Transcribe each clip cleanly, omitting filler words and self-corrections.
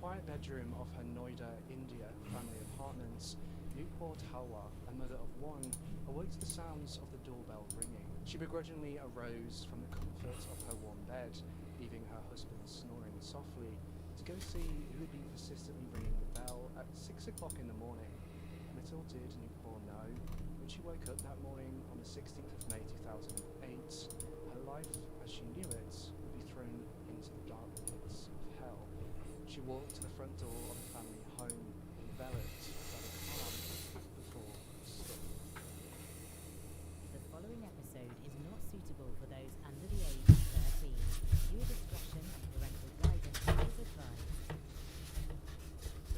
quiet bedroom of her Noida, India family apartments, Nupur Talwar, a mother of one, awoke to the sounds of the doorbell ringing. She begrudgingly arose from the comfort of her warm bed, leaving her husband snoring softly, to go see who had been persistently ringing the bell at 6 o'clock in the morning. Little did Nupur know, when she woke up that morning on the 16th of May 2008, her life as she knew it would be thrown into the dark pits of hell. She walked to the front door of the family home, enveloped by the calm before the storm. The following episode is not suitable for those under the age of 13. Viewer discretion and parental guidance is advised.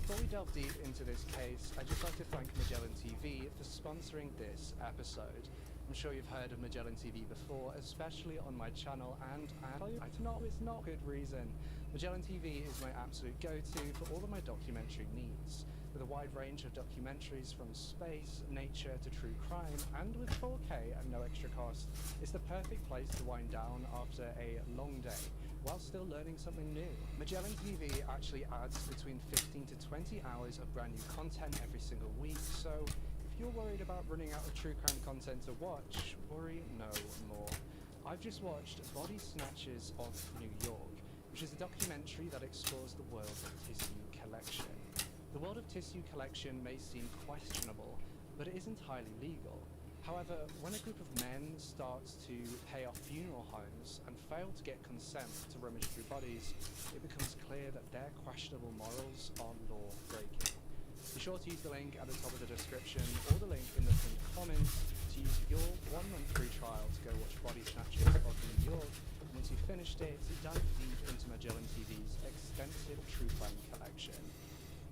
Before we delve deep into this case, I'd just like to thank Magellan TV for sponsoring this episode. I'm sure you've heard of Magellan TV before, especially on my channel, and it's not good reason. Magellan TV is my absolute go-to for all of my documentary needs. With a wide range of documentaries from space, nature to true crime, and with 4K at no extra cost, it's the perfect place to wind down after a long day, while still learning something new. Magellan TV actually adds between 15 to 20 hours of brand new content every single week, so if you're worried about running out of true crime content to watch, worry no more. I've just watched Body Snatchers of New York, which is a documentary that explores the world of tissue collection. The world of tissue collection may seem questionable, but it is entirely legal. However, when a group of men starts to pay off funeral homes and fail to get consent to rummage through bodies, it becomes clear that their questionable morals are law-breaking. Be sure to use the link at the top of the description or the link in the pinned comments to use your 1 month free trial to go watch Body Snatchers of New York. And once you've finished it, dive deep into Magellan TV's extensive true crime collection.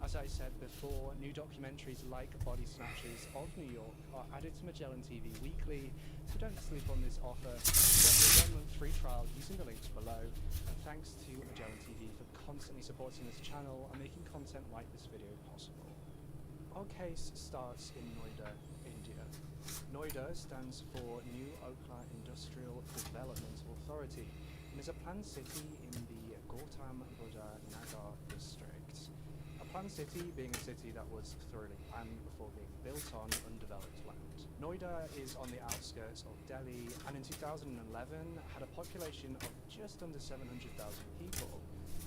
As I said before, new documentaries like Body Snatchers of New York are added to Magellan TV weekly, so don't sleep on this offer. Get your 1 month free trial using the links below, and thanks to Magellan TV for constantly supporting this channel and making content like this video possible. Our case starts in Noida, India. Noida stands for New Okhla Industrial Development Authority and is a planned city in the Gautam Buddha Nagar district. A planned city being a city that was thoroughly planned before being built on undeveloped land. Noida is on the outskirts of Delhi and in 2011 had a population of just under 700,000 people.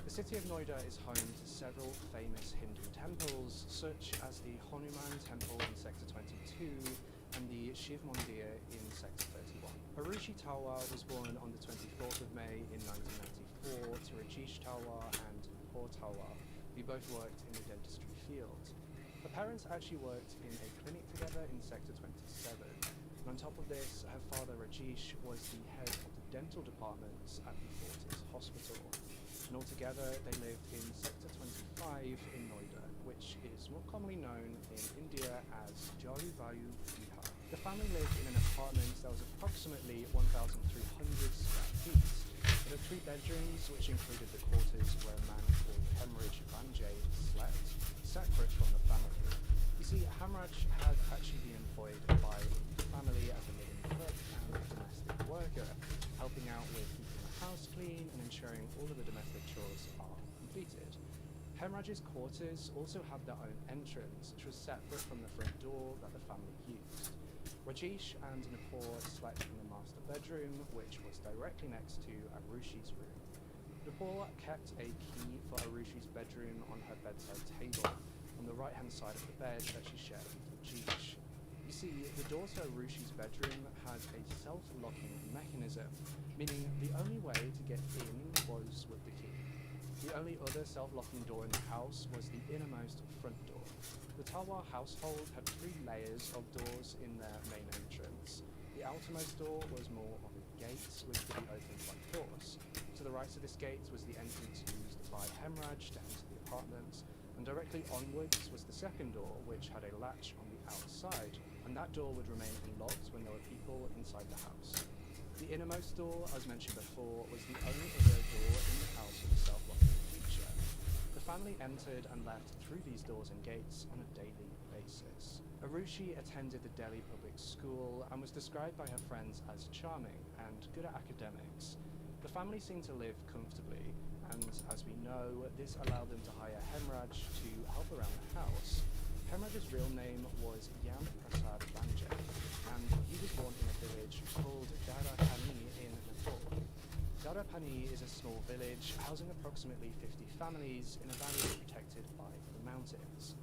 The city of Noida is home to several famous Hindu temples, such as the Hanuman Temple in Sector 22 and the Shiv Mandir in Sector 31. Arushi Talwar was born on the 24th of May in 1994 to Rajesh Talwar and Nupur Talwar, who both worked in the dentistry field. Her parents actually worked in a clinic together in Sector 27, and on top of this, her father Rajesh was the head of the dental departments at the Fortis Hospital. And altogether, they lived in Sector 25 in Noida, which is more commonly known in India as Jaru Vayu Vihar. The family lived in an apartment that was approximately 1,300 square feet. It had 3 bedrooms, which included the quarters where a man called Hemraj Banjay slept, separate from the family. You see, Hemraj had actually been employed by the family as a living cook and domestic worker, helping out with keeping the house clean and ensuring all of the domestic chores are completed. Hemraj's quarters also had their own entrance, which was separate from the front door that the family used. Rajesh and Nupur slept in the master bedroom, which was directly next to Arushi's room. Nupur kept a key for Arushi's bedroom on her bedside table, on the right-hand side of the bed that she shared with Rajesh. You see, the door to Arushi's bedroom had a self-locking mechanism, meaning the only way to get in was with the key. The only other self-locking door in the house was the innermost front door. The Talwar household had 3 layers of doors in their main entrance. The outermost door was more of a gate, which could be opened by force. To the right of this gate was the entrance used by Hemraj to enter the apartment, and directly onwards was the second door, which had a latch on the outside, and that door would remain unlocked when there were people inside the house. The innermost door, as mentioned before, was the only other door in the house with a self-locking feature. The family entered and left through these doors and gates on a daily basis. Arushi attended the Delhi public school and was described by her friends as charming and good at academics. The family seemed to live comfortably, and as we know, this allowed them to hire Hemraj to help around the house. Hemraj's real name was Yam Prasad Banje, and he was born in a village called Darapani in Nepal. Darapani is a small village housing approximately 50 families in a valley protected by the mountains.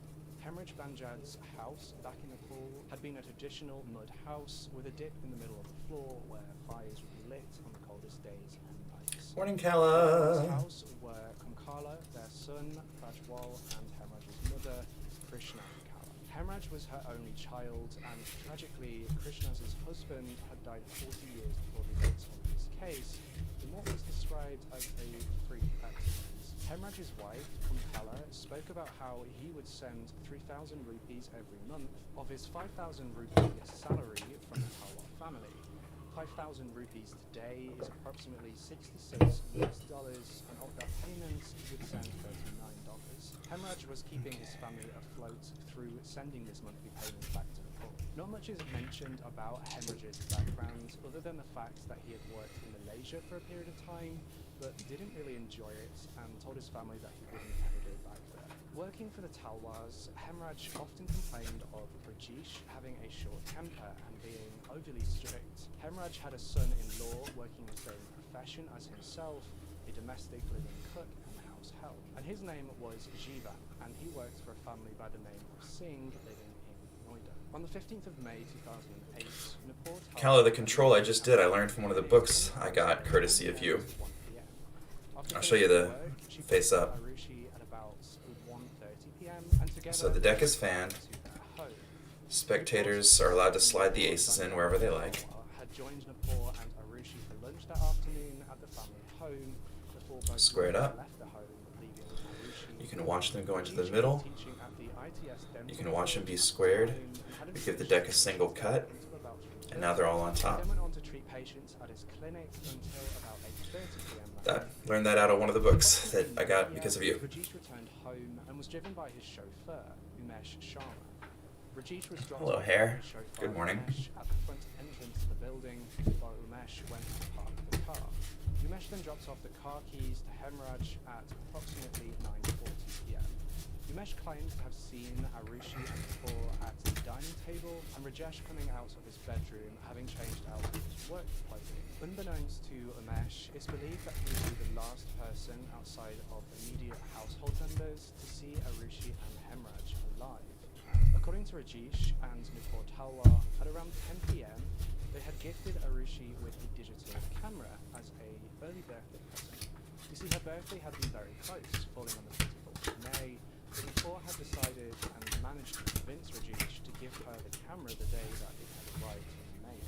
Hemraj Banjad's house back in Nepal had been a traditional mud house with a dip in the middle of the floor where fires would be lit on the coldest days and nights. Morning, In Kala. this house were Kumkala, their son, Prajwal, and Hemraj's mother, Krishna Kala. Hemraj was her only child, and tragically, Krishna's husband had died 40 years before the events of this case in what was described as a freak accident. Hemraj's wife, Kumkala, spoke about how he would send 3,000 rupees every month of his 5,000 rupee salary from the Talwar family. 5,000 rupees today is approximately $66, and of that payment, he would send $39. Hemraj was keeping his family afloat through sending this monthly payment back to Nepal. Not much is mentioned about Hemraj's background, other than the fact that he had worked in Malaysia for a period of time, but didn't really enjoy it and told his family that he wouldn't ever go back there. Working for the Talwars, Hemraj often complained of Rajesh having a short temper and being overly strict. Hemraj had a son-in-law working the same profession as himself, a domestic living cook and house help, and his name was Jiva, and he worked for a family by the name of Singh living in Noida. On the 15th of May 2008, Nepal Kala, the control I just did, I learned from one of the books I got courtesy of you. I'll show you the face up. So the deck is fanned. Spectators are allowed to slide the aces in wherever they like. Square it up. You can watch them go into the middle. You can watch them be squared. We give the deck a single cut. And now they're all on top. Learned that out of one of the books that I got because of you. Rajesh returned home and was driven by his chauffeur, Umesh Sharma. Rajesh was dropped Hello, off Hair. by his chauffeur, Good morning. Umesh, at the front entrance to the building, while Umesh went to park the car. Umesh then drops off the car keys to Hemraj at approximately 9:40 p.m. Umesh claims to have seen Arushi and Paul at the dining table, and Rajesh coming out of his bedroom having changed out of his work clothing. Unbeknownst to Umesh, it's believed that he would be the last person outside of immediate household members to see Arushi and Hemraj alive. According to Rajesh and Nipur Talwar, at around 10 p.m, they had gifted Arushi with a digital camera as a early birthday present. You see, her birthday had been very close, falling on the 24th of May, but Nipur had decided and managed to convince Rajesh to give her the camera the day that it had arrived in May.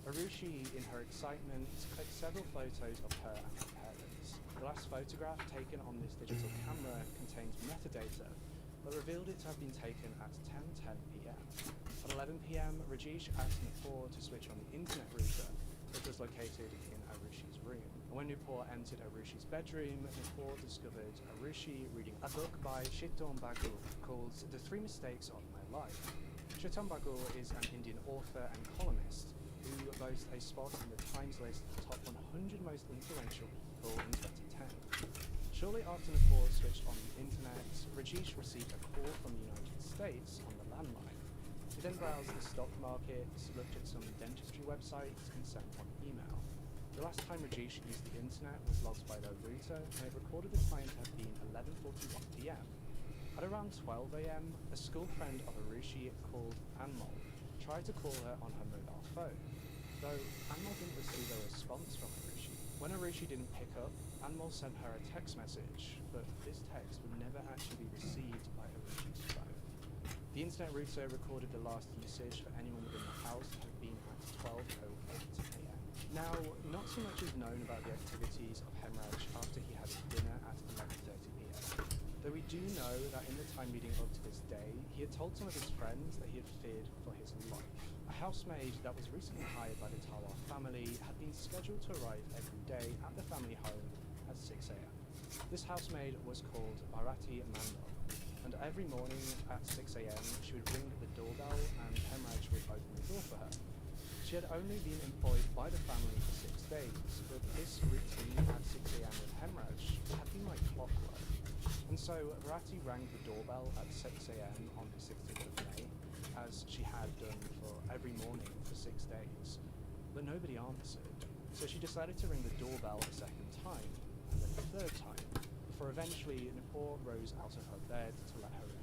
Arushi, in her excitement, clicked several photos of her and her parents. The last photograph taken on this digital camera contains metadata, but revealed it to have been taken at 10:10 p.m. At 11 p.m, Rajesh asked Nupur to switch on the internet router, which was located in Arushi's room. And when Nupur entered Arushi's bedroom, Nupur discovered Arushi reading a book by Shitom Bagul called The Three Mistakes of My Life. Shitom Bagul is an Indian author and columnist who boasts a spot in the Times list of the top 100 most influential people in 2010. Shortly after Nupur switched on the internet, Rajesh received a call from the United States on the landline. He then browsed the stock market, looked at some dentistry websites, and sent one email. The last time Rajesh used the internet was logged by their router, and it recorded the time to have been 11:41 p.m. At around 12 a.m, a school friend of Arushi called Anmol tried to call her on her mobile phone, though Anmol didn't receive a response from Arushi. When Arushi didn't pick up, Anmol sent her a text message, but this text would never actually be received by Arushi's phone. The internet router recorded the last usage for anyone within the house to have been at 12:08 a.m. Now, not so much is known about the activities of Hemraj after he had his dinner at 11:30 p.m. Though we do know that in the time leading up to this day, he had told some of his friends that he had feared for his life. A housemaid that was recently hired by the Talwar family had been scheduled to arrive every day at the family home at 6 a.m. This housemaid was called Bharati Mandal, and every morning at 6 a.m. she would ring the doorbell and Hemraj would open the door for her. She had only been employed by the family for 6 days, but this routine at 6 a.m. with Hemraj had been like clockwork. And so Bharati rang the doorbell at 6 a.m. on the 16th of May, as she had done for every morning for 6 days. But nobody answered, so she decided to ring the doorbell a second time, and then a third time, before eventually Nupur rose out of her bed to let her in.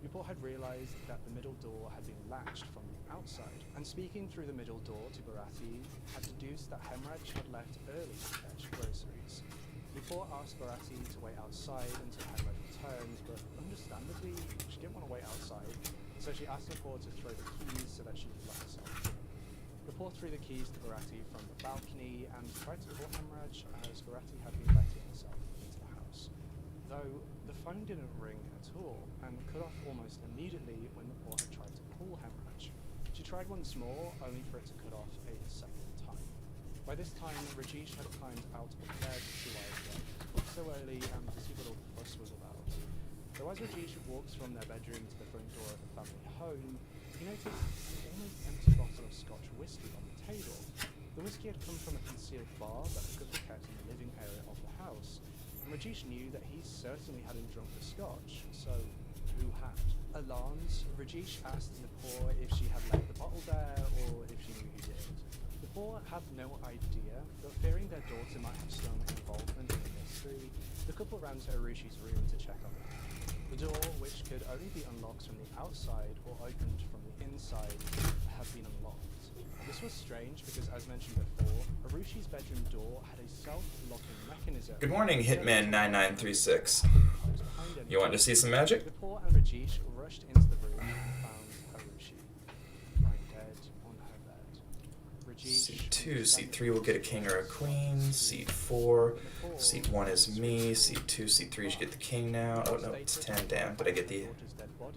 Nupur had realized that the middle door had been latched from the outside, and speaking through the middle door to Bharati, had deduced that Hemraj had left early to fetch groceries. Nupur asked Bharati to wait outside until Hemraj returned, but understandably, she didn't want to wait outside, so she asked Nupur to throw the keys so that she could let herself in. Nupur threw the keys to Bharati from the balcony and tried to call Hemraj as Bharati had been letting herself into the house. Though the phone didn't ring at all and cut off almost immediately when Nupur had tried to call Hemraj. She tried once more, only for it to cut off a second time. By this time, Rajesh had climbed out of bed to see why it was up so early and to see what all the fuss was about. Though as Rajesh walks from their bedroom to the front door of the family home, he noticed an almost empty bottle of Scotch whiskey on the table. The whiskey had come from a concealed bar that the couple kept in the living area of the house, and Rajesh knew that he certainly hadn't drunk the Scotch, so who had? Alarmed, Rajesh asked Nupur if she had left the bottle there or if she knew who did. Nupur had no idea, but fearing their daughter might have some involvement in the mystery, the couple ran to Arushi's room to check on her. The door, which could only be unlocked from the outside or opened from the inside, had been unlocked. This was strange because, as mentioned before, Arushi's bedroom door had a self-locking mechanism. Good morning, Hitman 9936. You want to see some magic? Nupur and Rajesh rushed into the room and found Arushi lying dead on her bed. Seat 2, seat 3 will get a king or a queen. Seat 4, seat 1 is me. Seat 2, seat 3 should get the king now. Oh no, it's 10. Damn, did I get the... Oh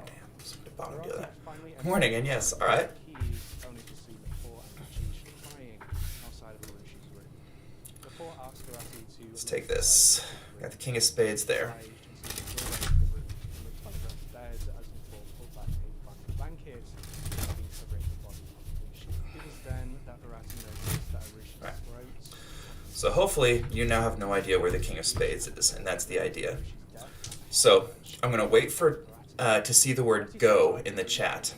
damn, somebody bottom do that. Good morning, and yes, alright. Let's take this. Got the king of spades there. Right. So hopefully you now have no idea where the king of spades is, and that's the idea. So I'm going to wait for to see the word go in the chat.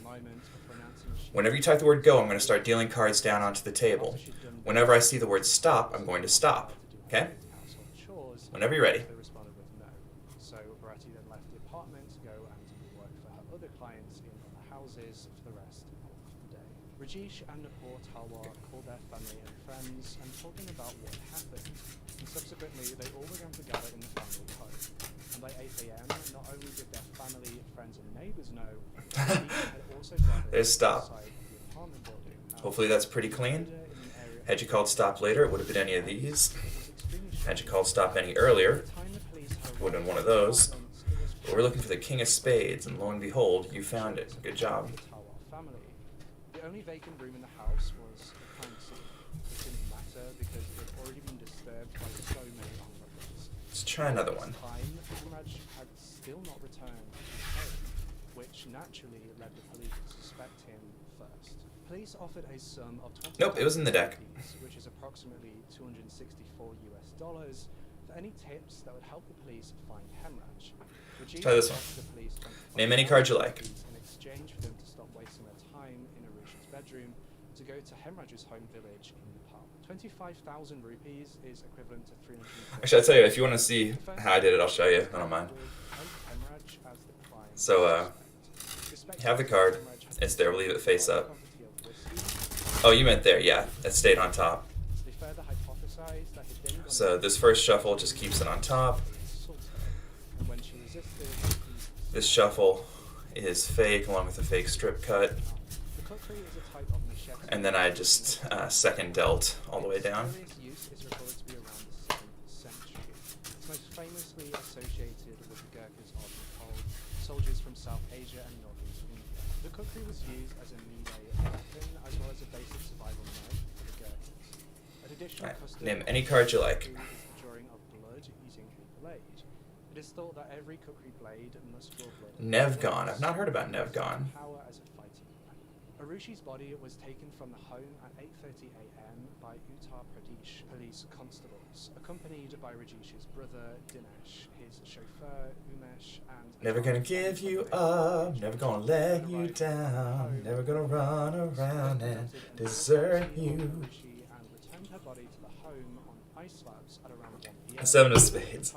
Whenever you type the word go, I'm going to start dealing cards down onto the table. Whenever I see the word stop, I'm going to stop. Okay? Whenever you're ready. So Bharati then left the apartment to go and work for her other clients in other houses for the rest of the day. Rajesh and Nupur Talwar called their family and friends and told them about what happened. And subsequently, they all began to gather in the family home. And by 8 a.m., not only did their family, friends, and neighbors know, Rajesh had also gathered There's stop. outside of the apartment building. Hopefully that's pretty clean. Had you called stop later, it would have been any of these. Had you called stop any earlier, it would have been one of those. But we're looking for the king of spades, and lo and behold, you found it. Good job. The only vacant room in the house was the crime scene. It didn't matter because it had already been disturbed by so many onlookers. Let's try another one. At the time, Hemraj had still not returned to his home, which naturally led the police to suspect him first. Police offered a sum of $20, Nope, it was in the deck. which is approximately $264 for any tips that would help the police find Hemraj. Try this one. Name any card you like. In exchange for them to stop wasting their time in Arushi's bedroom to go to Hemraj's home village in Nepal. 25,000 rupees is equivalent to 300. Actually, I'll tell you, if you want to see how I did it, I'll show you. I don't mind. So, you have the card. It's there. We'll leave it face up. Oh, you meant there. Yeah, it stayed on top. So this first shuffle just keeps it on top. This shuffle is fake, along with a fake strip cut. And then I just second dealt all the way down. Most famously associated with the Gurkhas of Nepal, soldiers from South Asia and Northeast India. The kukri was used as a melee weapon as well as a basic survival knife for the Gurkhas. An additional custom name any card you like. Is the drawing of blood using a blade. It is thought that every kukri blade must draw blood. Nevgon. I've not heard about Nevgon. Power as a fighting weapon. Arushi's body was taken from the home at 8:30 a.m. by Uttar Pradesh police constables, accompanied by Rajesh's brother Dinesh, his chauffeur Umesh, and Never gonna give you up, never gonna let you down, never gonna run around and desert you. Arushi and returned her body to the home on ice slabs at around 1 p.m. Seven of spades.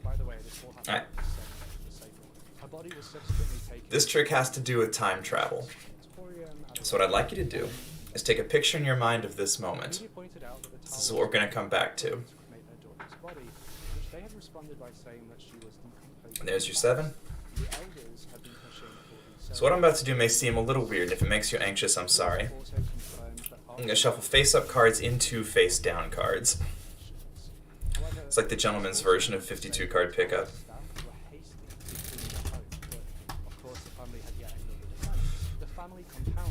By the way, this all happened Alright. Her body was subsequently taken. This trick has to do with time travel. So what I'd like you to do is take a picture in your mind of this moment. This is what we're going to come back to. And there's your 7. So what I'm about to do may seem a little weird. If it makes you anxious, I'm sorry. I'm going to shuffle face-up cards into face-down cards. It's like the gentleman's version of 52 card pickup.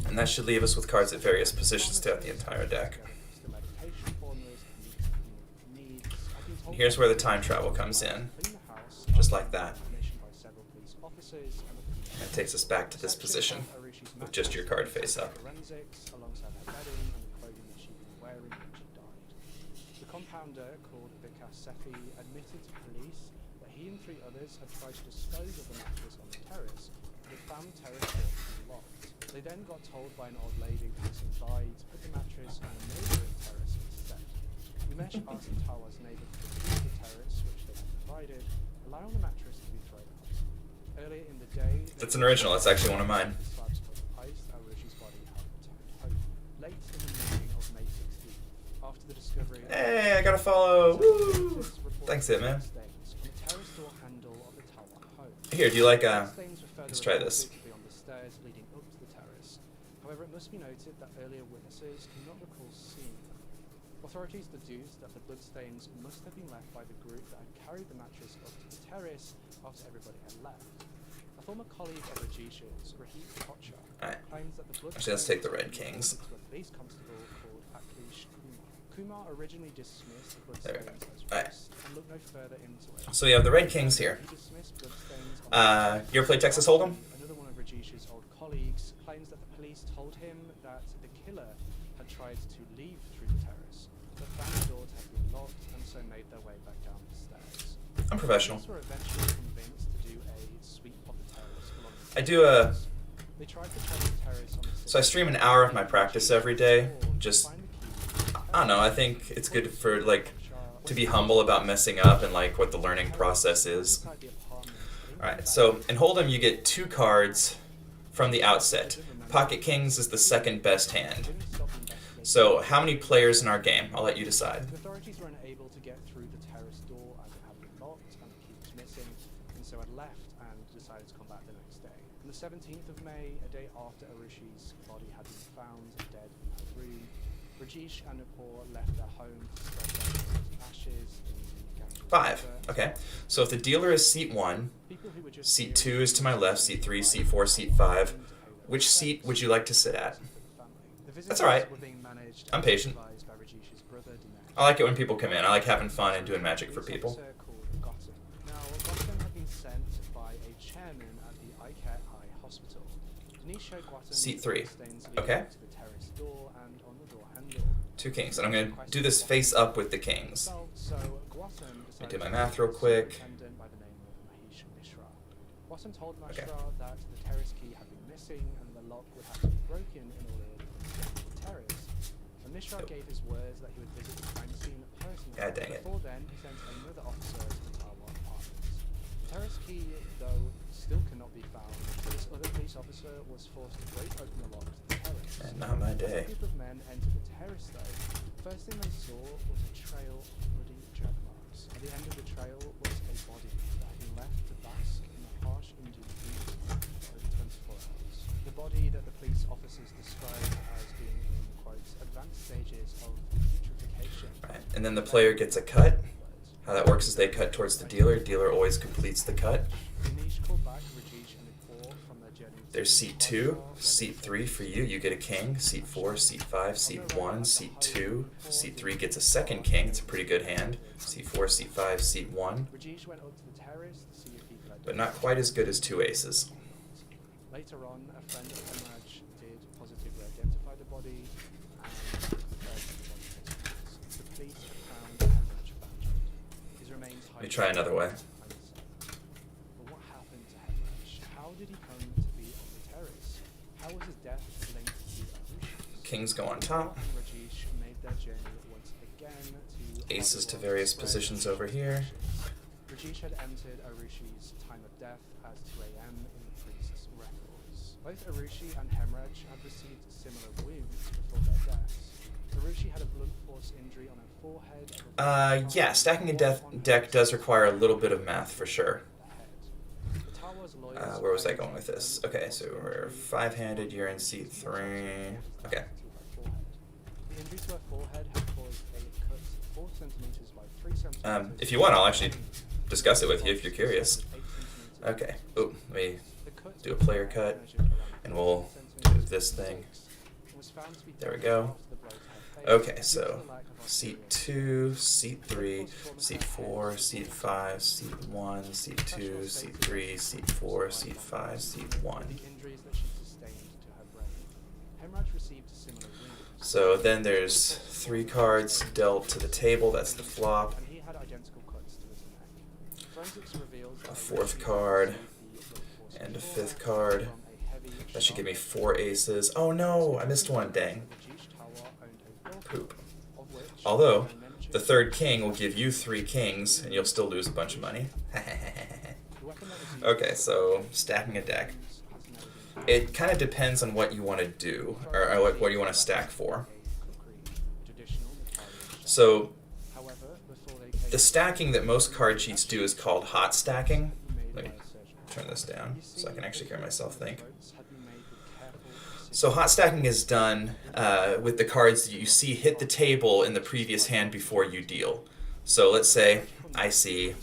And that should leave us with cards at various positions throughout the entire deck. And here's where the time travel comes in. Just like that. And it takes us back to this position with just your card face up. The compounder, called Vikas Sethi, admitted to police that he and 3 others had tried to dispose of the mattress on the terrace, but the found terrace door to be locked. They then got told by an old lady passing by to put the mattress on a neighbouring terrace instead. Umesh asked Tawa's neighbour to remove the terrace, which they had provided, allowing the mattress to be thrown out. Earlier in the day, That's an original. That's actually one of mine. the slabs were replaced, and Arushi's body had returned home. Late in the morning of May 16th, after the discovery of Hey, I gotta follow. Woo! Thanks, Hitman. stains on the terrace door handle of the Tawa home. Here, do you like Stains were further let's try this. reported to be on the stairs leading up to the terrace. However, it must be noted that earlier witnesses cannot recall seeing them. Authorities deduced that the bloodstains must have been left by the group that had carried the mattress up to the terrace after everybody had left. A former colleague of Rajesh's, Rahit Kochhar, Alright. claims that the bloodstains Actually, let's take the Red Kings. to a police constable called Akhilesh Kumar. Kumar originally dismissed the There we bloodstains as go. Alright. rust and looked no further into it. So we have the Red Kings here. He dismissed bloodstains on You ever play Texas Hold'em? Another one of Rajesh's old colleagues claims that the police told him that the killer had tried to leave through the terrace, but found the door to have been locked and so made their way back down the stairs. I'm professional. Police were eventually convinced to do a sweep of the terrace along the I do a... They tried to check the terrace on the So I stream an hour of my practice every day. Just, I don't know, I think it's good for, like, to be humble about messing up and, like, what the learning process is. Alright, so in Hold'em you get 2 cards from the outset. Pocket Kings is the second best hand. So how many players in our game? I'll let you decide. The authorities were unable to get through the terrace door as it had been locked and the key was missing, and so had left and decided to come back the next day. On the 17th of May, a day after Arushi's body had been found dead in her room, Rajesh and Nupur left their home to spread their ashes in the Ganges 5. River. Okay. So if the dealer is seat 1, People who were just seat hearing 2 is to my left, seat 3, seat 4, seat 5. Which seat would you like to sit at? That's alright. I'm patient. I like it when people come in. I like having fun and doing magic for people. Now, Gotham had been sent by a chairman at the Eye Hospital. Denise showed Gotham Seat 3. stains Okay. leading to the terrace door and on the door handle. 2 kings. And I'm going to do this face up with the kings. So Gotham I decided do my to math hire real a quick. superintendent by the name of Mahesh Mishra. Gotham told Mishra Okay. that the terrace key had been missing and the lock would have to be broken in order to get to the terrace. And Mishra Yep. gave his words that he would visit the crime scene personally. God dang it. Before then, he sent another officer to the Tawa apartments. The terrace key, though, still cannot be found. This other police officer was forced to break open the lock to the terrace. And not my As a day. group of men entered the terrace, though, the first thing they saw was a trail of bloody drag marks. At the end of the trail was a body that had been left to bask in the harsh Indian heat for over 24 hours. The body that the police officers described as being in, quote, advanced stages of putrefaction. Right. And then the player gets a cut. How that works is they cut towards the dealer. Dealer always completes the cut. Dinesh called back Rajesh and Nupur from their journey to There's seat 2, seat 3 for you. You get a king. Seat 4, seat 5, seat 1, seat 2. Seat 3 gets a second king. It's a pretty good hand. Seat 4, seat 5, seat 1. Rajesh went up to the terrace to see if he could But not quite as good as 2 aces. Later on, a friend of Imraj did try another way. But what happened to Hemraj? How did he come to be on the terrace? How was his death linked to Arush's? Kings go on top. And Rajesh made their journey once again to Aces to various positions over here. Rajesh had entered Arushi's time of death as 2 a.m. in the priest's records. Both Arushi and Hemraj had received similar wounds before their deaths. Arushi had a blunt force injury on her forehead. Yeah, stacking a deck does require a little bit of math for sure. Where was I going with this? Okay, so we're 5-handed, you're in seat 3. Okay. The injury to her forehead had caused a cut 4 centimeters by 3 centimeters. If you want, I'll actually discuss it with you if you're curious. Okay. Ooh, let me do a player cut, and we'll do this thing. There we go. Okay, so seat 2, seat 3, seat 4, seat 5, seat 1, seat 2, seat 3, seat 4, seat 5, seat 1. So then there's 3 cards dealt to the table, that's the flop. A 4th card, and a 5th card. That should give me 4 aces. Oh no, I missed one, dang. Poop. Although, the 3rd king will give you 3 kings, and you'll still lose a bunch of money. Okay, so stacking a deck. It kind of depends on what you want to do, or what you want to stack for. So, the stacking that most card sheets do is called hot stacking. Let me turn this down so I can actually hear myself think. So hot stacking is done with the cards that you see hit the table in the previous hand before you deal. So let's say I see...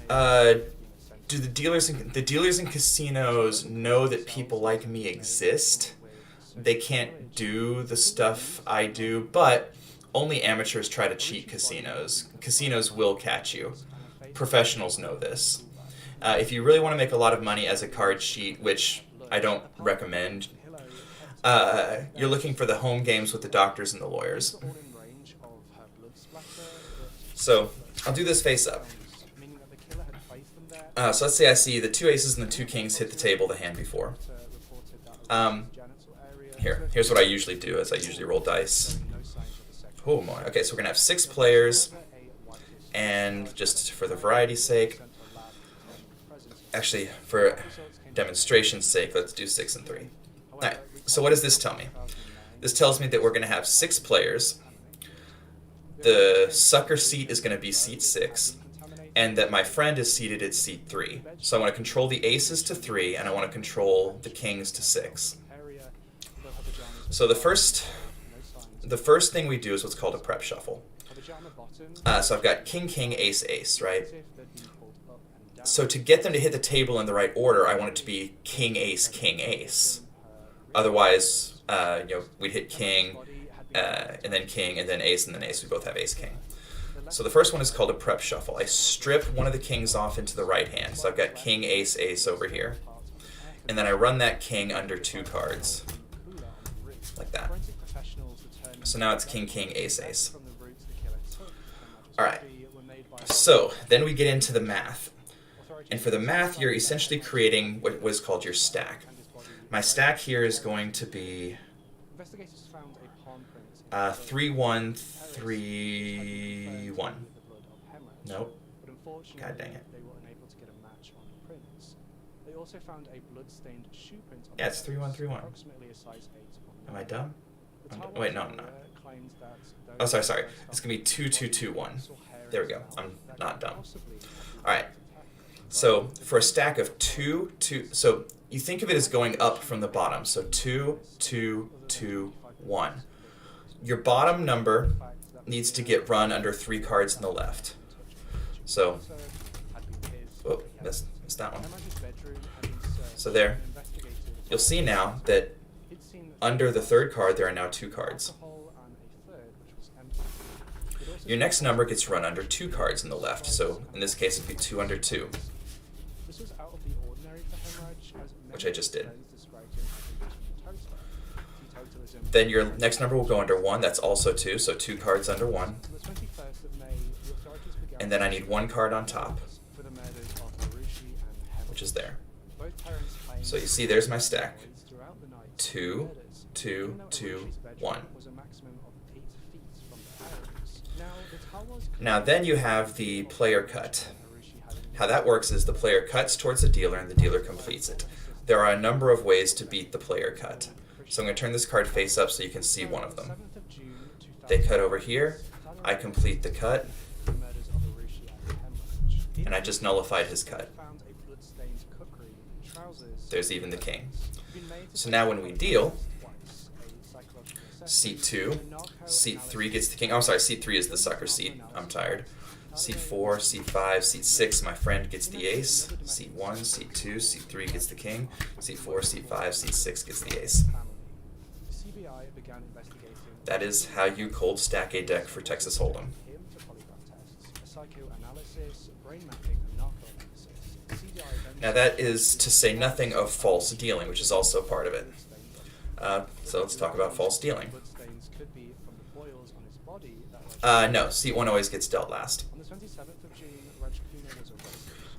do the dealers in casinos know that people like me exist? They can't do the stuff I do, but only amateurs try to cheat casinos. Casinos will catch you. Professionals know this. If you really want to make a lot of money as a card sheet, which I don't recommend, you're looking for the home games with the doctors and the lawyers. So, I'll do this face up. So let's say I see the 2 aces and the 2 kings hit the table the hand before. Here's what I usually do, is I usually roll dice. Oh my, okay, so we're going to have 6 players, and just for the variety's sake, actually, for demonstration's sake, let's do 6 and 3. Alright, so what does this tell me? This tells me that we're going to have 6 players, the sucker seat is going to be seat 6, and that my friend is seated at seat 3. So I want to control the aces to 3, and I want to control the kings to 6. So the first thing we do is what's called a prep shuffle. So I've got king, king, ace, ace, right? So to get them to hit the table in the right order, I want it to be king, ace, king, ace. Otherwise, we'd hit king, and then ace, and then ace. We both have ace, king. So the first one is called a prep shuffle. I strip one of the kings off into the right hand. So I've got king, ace, ace over here. And then I run that king under 2 cards. Like that. So now it's king, king, ace, ace. Alright. So, then we get into the math. And for the math, you're essentially creating what is called your stack. My stack here is going to be 3-1, 3-1. Nope. God dang it. Yeah, it's 3-1, 3-1. Am I dumb? Wait, no, I'm not. Oh, sorry. It's going to be 2-2-2-1. There we go. I'm not dumb. Alright. So, for a stack of 2, so you think of it as going up from the bottom. So 2, 2, 2, 1. Your bottom number needs to get run under 3 cards on the left. So, oh, missed that one. So there. You'll see now that under the 3rd card there are now 2 cards. Your next number gets run under 2 cards on the left, so in this case it'd be 2 under 2. Which I just did. Then your next number will go under 1, that's also 2, so 2 cards under 1. and then I need one card on top, which is there. So you see there's my stack. 2, 2, 2, 1. Now then you have the player cut. How that works is the player cuts towards the dealer and the dealer completes it. There are a number of ways to beat the player cut. So I'm going to turn this card face up so you can see one of them. They cut over here, I complete the cut, and I just nullified his cut. There's even the king. So now when we deal, seat 2, seat 3 gets the king. Oh, sorry, seat 3 is the sucker seat. I'm tired. Seat 4, seat 5, seat 6, my friend gets the ace. Seat 1, seat 2, seat 3 gets the king. Seat 4, seat 5, seat 6 gets the ace. That is how you cold stack a deck for Texas Hold'em. Now that is to say nothing of false dealing, which is also part of it. So let's talk about false dealing. No, seat 1 always gets dealt last.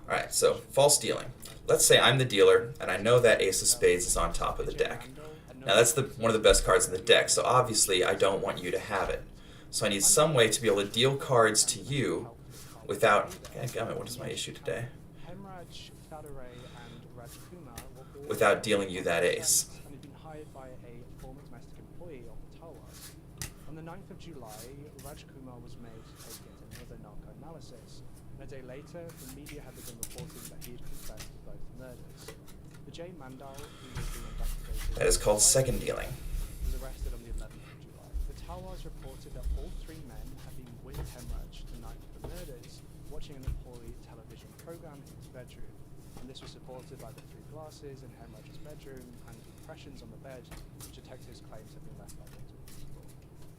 Alright, so false dealing. Let's say I'm the dealer, and I know that ace of spades is on top of the deck. Now that's one of the best cards in the deck, so obviously I don't want you to have it. So I need some way to be able to deal cards to you without... Goddammit, what is my issue today? Without dealing you that ace. On the 9th of July, Raj Kumar was made to take yet another narco analysis. And a day later, the media had begun reporting that he had confessed to both murders. The J. Mandal, who was being investigated... That is called second dealing. ...was arrested on the 11th of July. The Tawars reported that all 3 men had been with Hemraj the night of the murders, watching an Nepali television program in his bedroom. And this was supported by the 3 glasses in Hemraj's bedroom and impressions on the bed, which detectives claimed had been left by multiple people.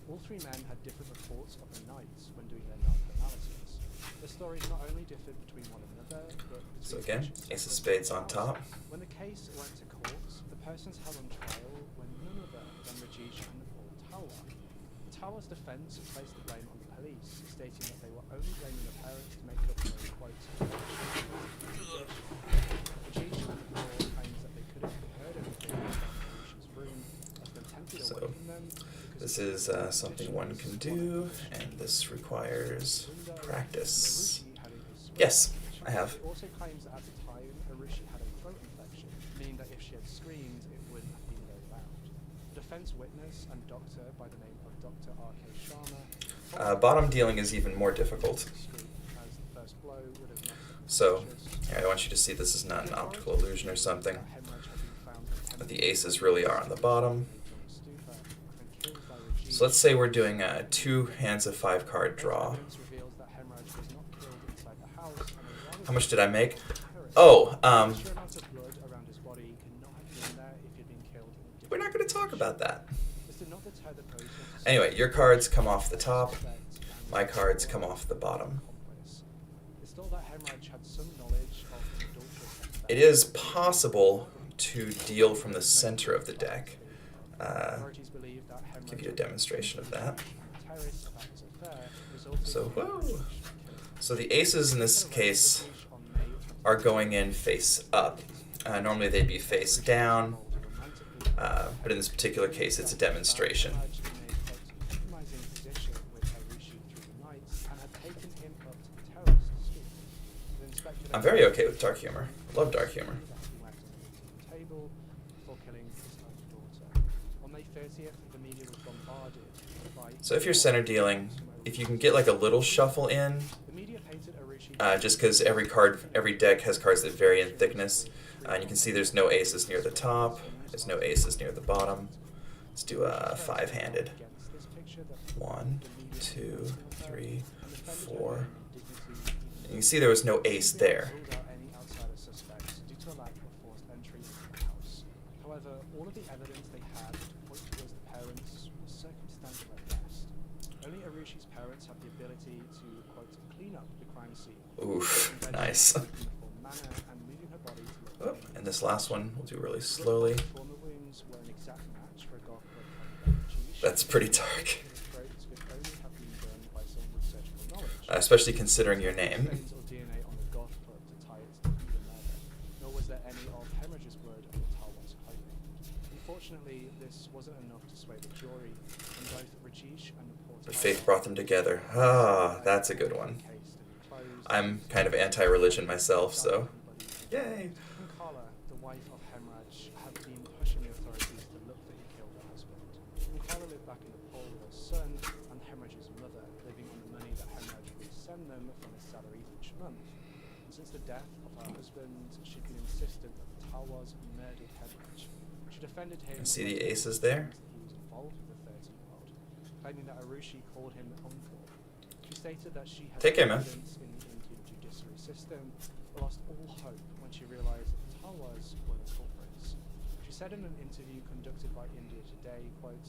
All 3 men had different reports of the nights when doing their narco-analysis. The stories not only differed between one another, but between... So again, ace of spades on top. When the case went to court, the persons held on trial were none other than Rajesh and Paul Tawar. The Tawar's defense placed the blame on the police, stating that they were only blaming the parents to make up for their quote. Rajesh and Paul claims that they could have heard everything in Rajesh's room, as been tempted away from them. This is something one can do, and this requires practice. Yes, I have. It also claims that at the time, Arushi had a throat infection, meaning that if she had screamed, it wouldn't have been very loud. The defense witness and doctor by the name of Dr. R.K. Sharma... Bottom dealing is even more difficult. So, I want you to see this is not an optical illusion or something. But the aces really are on the bottom. So let's say we're doing 2 hands of 5 card draw. How much did I make? Oh, we're not going to talk about that. Anyway, your cards come off the top. My cards come off the bottom. It is possible to deal from the center of the deck. Give you a demonstration of that. So, whoa. So the aces in this case are going in face up. Normally they'd be face down, but in this particular case it's a demonstration. I'm very okay with dark humor. Love dark humor. So if you're center dealing, if you can get like a little shuffle in, just because every deck has cards that vary in thickness, and you can see there's no aces near the top, there's no aces near the bottom. Let's do a 5-handed. 1, 2, 3, 4. And you can see there was no ace there. However, all of the evidence they had to point towards the parents was circumstantial at best. Only Arushi's parents have the ability to, quote, clean up the crime scene. Oof, nice. Oh, and this last one we'll do really slowly. That's pretty dark. especially considering your name. Stains or DNA on the golf club to tie it to the murder, nor was there any of Hemorrhage's blood on the Talwars clothing. Unfortunately, this wasn't enough to sway the jury, and both Rajesh and Paul But faith brought them together. Ah, that's a good one. I'm kind of anti-religion myself, so yay! Carla, the wife of Hemorrhage, had been pushing the authorities to look that he killed her husband. Carla lived back in Nepal with her son and Hemorrhage's mother, living on the money that Hemorrhage would send them from his salary each month. And since the death of her husband, she'd been insistent that the Talwars murdered Hemorrhage. She defended him. See the aces there? He was involved with the 13-year-old, claiming that Arushi called him uncle. She stated that she had Take care, man. evidence in the Indian judiciary system, but lost all hope when she realised that the Talwars were the culprits. She said in an interview conducted by India Today, quote,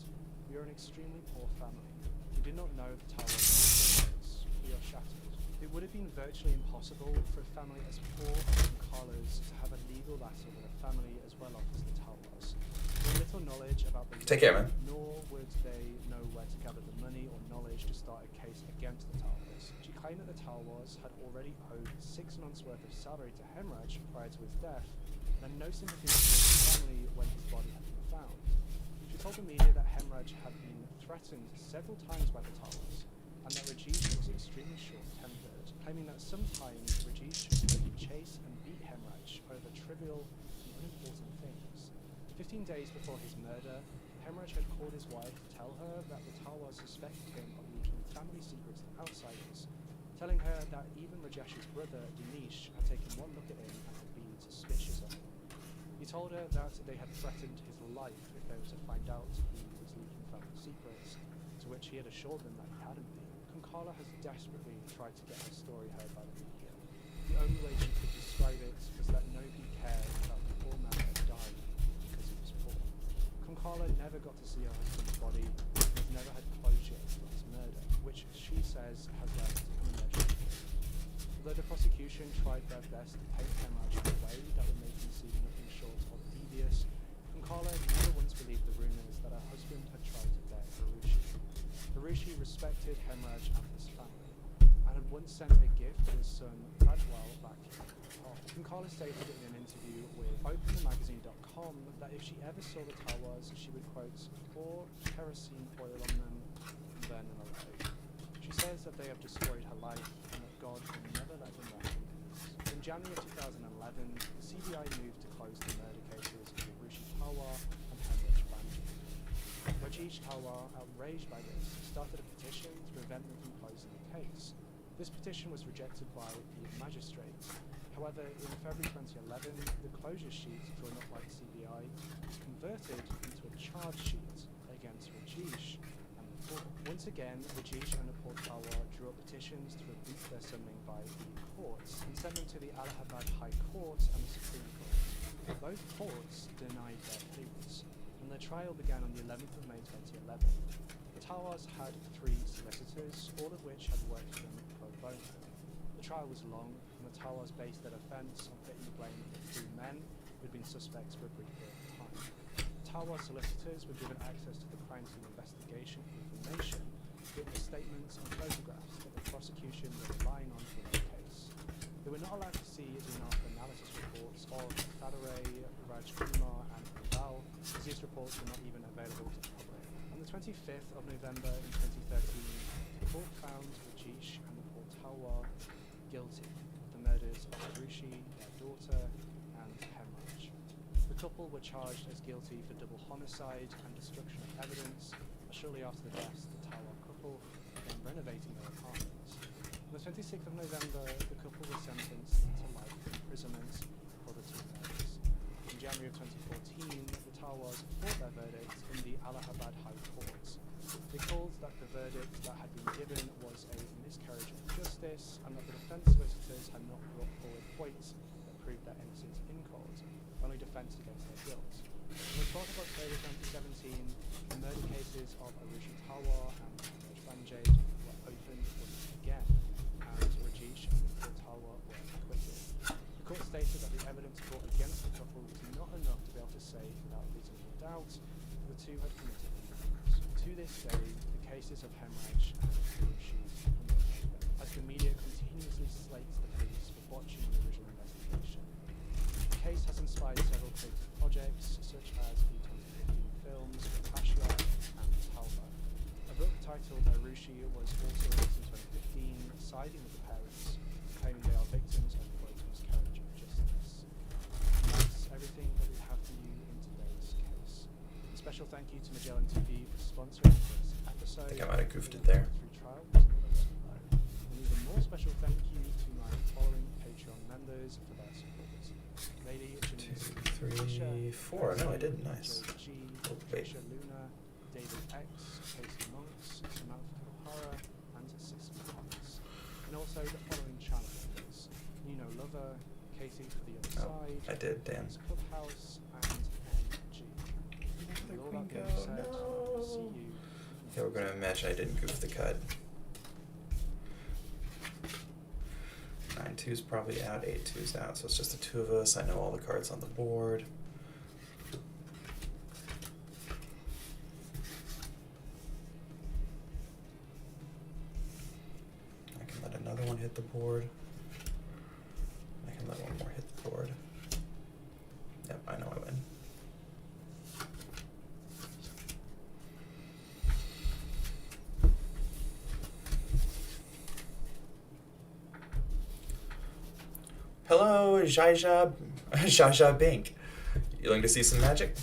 "We are an extremely poor family. We did not know the Talwars were the culprits. We are shattered." It would have been virtually impossible for a family as poor as Carla's to have a legal battle with a family as well off as the Talwars. With little knowledge about the Take care, man. nor would they know where to gather the money or knowledge to start a case against the Talwars. She claimed that the Talwars had already owed 6 months' worth of salary to Hemorrhage prior to his death, and had no sympathy for his family when his body had been found. She told the media that Hemorrhage had been threatened several times by the Talwars, and that Rajesh was extremely short-tempered, claiming that sometimes Rajesh would chase and beat Hemorrhage over trivial and unimportant things. 15 days before his murder, Hemorrhage had called his wife to tell her that the Talwars suspected him of leaking family secrets to outsiders, telling her that even Rajesh's brother, Dinesh, had taken one look at him and had been suspicious of him. He told her that they had threatened his life if they were to find out he was leaking family secrets, to which he had assured them that he hadn't been. Carla has desperately tried to get her story heard by the media. The only way she could describe it was that nobody cared about the poor man that died because he was poor. Carla never got to see her husband's body and has never had closure for his murder, which she says has left unmeasurable. Although the prosecution tried their best to paint Hemorrhage in a way that would make him seem nothing short of devious, Carla never once believed the rumours that her husband had tried to bear Arushi. Arushi respected Hemorrhage and his family, and had once sent a gift to his son Prajwal back in Nepal. Carla stated in an interview with OpenTheMagazine.com that if she ever saw the Talwars, she would, quote, pour kerosene oil on them and burn them alive. She says that they have destroyed her life and that God will never let them rest in peace. In January of 2011, the CBI moved to close the murder cases of Arushi Talwar and Hemorrhage Banji. Rajesh Talwar, outraged by this, started a petition to prevent them from closing the case. This petition was rejected by the magistrates. However, in February 2011, the closure sheet drawn up by the CBI was converted into a charge sheet against Rajesh and Nepal. Once again, Rajesh and Nepal Talwar drew up petitions to rebuke their summoning by the courts and sent them to the Allahabad High Court and the Supreme Court. Both courts denied their pleas, and their trial began on the 11th of May 2011. The Talwars had 3 solicitors, all of which had worked for them pro bono. The trial was long, and the Talwars based their offence on putting the blame on the 3 men who had been suspects for a brief period of time. The Talwar solicitors were given access to the crime scene investigation information, witness statements and photographs that the prosecution were relying on for their case. They were not allowed to see enough analysis reports of Fadaray, Rajkumar and Val, as these reports were not even available to the public. On the 25th of November in 2013, the court found Rajesh and Nepal Talwar guilty of the murders of Arushi, their daughter, and Hemorrhage. The couple were charged as guilty for double homicide and destruction of evidence, and shortly after the deaths, the Talwar couple began renovating their apartments. On the 26th of November, the couple was sentenced to life imprisonment for the 2 murders. In January of 2014, the Talwars fought their verdict in the Allahabad High Court. They called that the verdict that had been given was a miscarriage of justice and that the defence solicitors had not brought forward points that proved their innocence in court, only defence against their guilt. On the 12th of October 2017, the murder cases of Arushi Talwar and Hemorrhage Banji were opened once again, and Rajesh and Nepal Talwar were acquitted. The court stated that the evidence brought against the couple was not enough to be able to say without reasonable doubt that the 2 had committed the crimes. To this day, the cases of Hemorrhage and Arushi remain open. As the media continuously slates the police for botching the original investigation. The case has inspired several creative projects, such as the 2015 films Ashla and Talba. A book titled Arushi was also released in 2015, siding with the parents, claiming they are victims of quote miscarriage of justice. And that's everything that we have for you in today's case. A special thank you to Magellan TV for sponsoring this episode. I think I might have goofed it there. An even more special thank you to my following Patreon members for their support. Lady Janice, 2, 3, 4. No, I didn't. Nice. G, Oh, wait. Trisha Luna, David X, Casey Monks, Samantha O'Hara, and Sissy Monks. And also the following channel members: Nino Lover, Katie for the Other Oh, Side, I did, damn. Clubhouse, and MG. With all that being said, see you. Okay, we're going to imagine I didn't goof the cut. 9-2's probably out, 8-2's out, so it's just the two of us. I know all the cards on the board. I can let another one hit the board. I can let one more hit the board. Yep, I know I win. Hello, Jaja Bink. You looking to see some magic?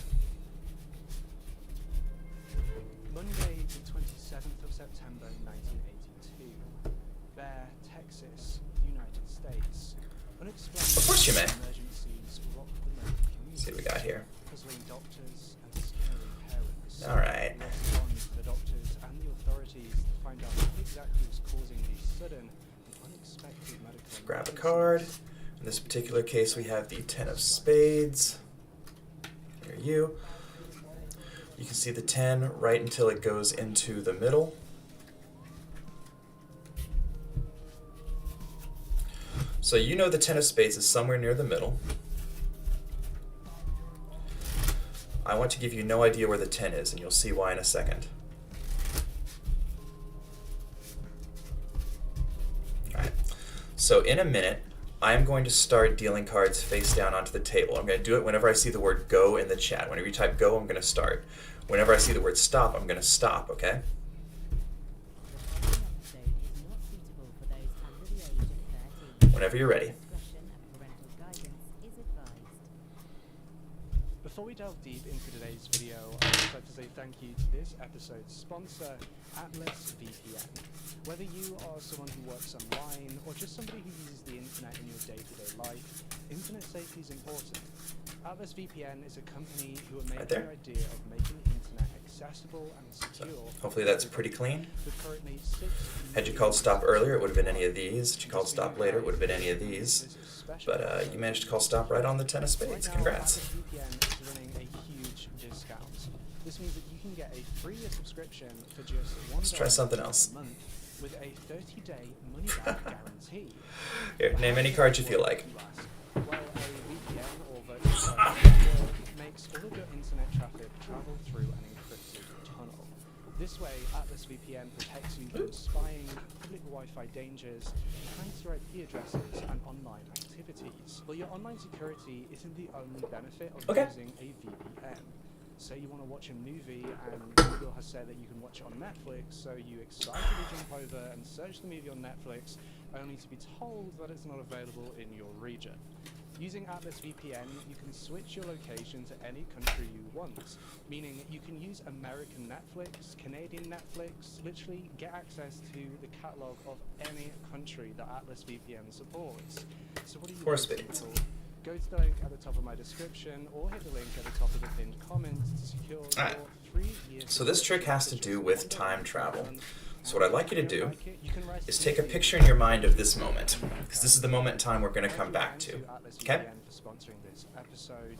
Monday, the 27th of September, 1982. Bear, Texas, United States. Unexplained Of course you may. emergencies rock the local community. See what we got here. Puzzling doctors and scaring parents. All right. Lost on for the doctors and the authorities to find out what exactly was causing these sudden and unexpected medical Grab a emergencies. card. In this particular case, we have the 10 of spades. Here you. You can see the 10 right until it goes into the middle. So you know the 10 of spades is somewhere near the middle. I want to give you no idea where the 10 is, and you'll see why in a second. Alright, so in a minute, I'm going to start dealing cards face down onto the table. I'm going to do it whenever I see the word go in the chat. Whenever you type go, I'm going to start. Whenever I see the word stop, I'm going to stop, okay? The following episode is not suitable for those under the age of 13. Whenever you're ready. Discretion and parental guidance is advised. Before we delve deep into today's video, I'd just like to say thank you to this episode's sponsor, Atlas VPN. Whether you are someone who works online or just somebody who uses the internet in your day-to-day life, internet safety is important. Atlas VPN is a company who are making there. the idea of making the internet accessible and secure. Hopefully that's pretty clean. With currently 6 Had you called stop earlier, it would have been any of these. Had you called stop later, it would have been any of these. This is special. But you managed to call stop right on the 10 of spades. Right now, Congrats. Atlas VPN is running a huge discount. This means that you can get a free subscription for just $1 Let's try something else. a month with a 30-day money-back guarantee. Here, name any card you feel like. Well, a VPN or virtual private network makes all of your internet traffic travel through an encrypted tunnel. This way, Atlas VPN protects you from spying, public Wi-Fi dangers, unauthorized IP addresses, and online activities. But your online security isn't the only benefit of Okay. using a VPN. Say you want to watch a movie and Google has said that you can watch it on Netflix, so you excitedly jump over and search the movie on Netflix, only to be told that it's not available in your region. Using Atlas VPN, you can switch your location to any country you want, meaning you can use American Netflix, Canadian Netflix, literally get access to the catalog of any country that Atlas VPN supports. So what are you Four waiting spades. for? Go to the link at the top of my description or hit the link at the top of the pinned comment to secure Alright. your 3 years. So this trick has to do with time travel. So what I'd like you to do is take a picture picture in your mind of this moment, because this is the moment in time we're going to come back to. Okay? For sponsoring this episode.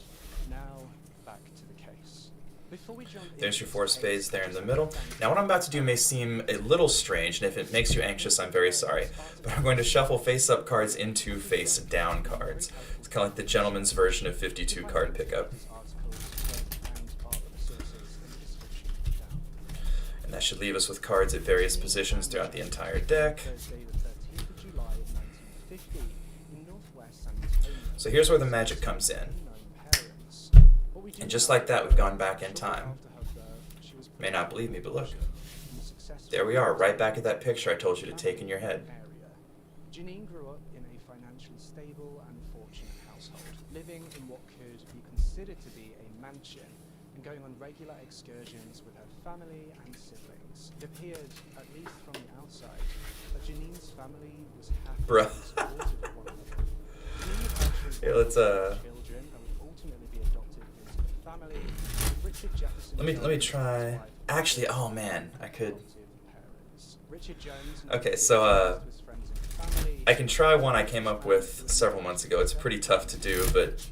Now back to the case. Before we jump There's into your 4 this spades case, there in the it's middle. important Now what I'm about to do may seem a little strange, and if it makes you anxious, I'm very sorry. But I'm going to shuffle face-up cards into face-down cards. It's kind of like the gentleman's version of 52 card pickup. This article is read and part of the sources in the description down. And that should leave us with cards at various positions throughout the entire deck. Thursday the 13th of So here's where the magic comes in. And just like that, we've gone back in time. May not believe me, but look. There we are, right back at that picture I told you to take in your head. Janine grew up in a financially stable and fortunate household, living in what could be considered to be a mansion and going on regular excursions with her family and siblings. It appeared, at least from the outside, that Janine's family was happy Bruh. and supportive of one another. Janine was actually Here, let's children that would ultimately be adopted into the family. Richard Jefferson let me try. Actually, oh man, I could. Okay, so I can try one I came up with several months ago. It's pretty tough to do, but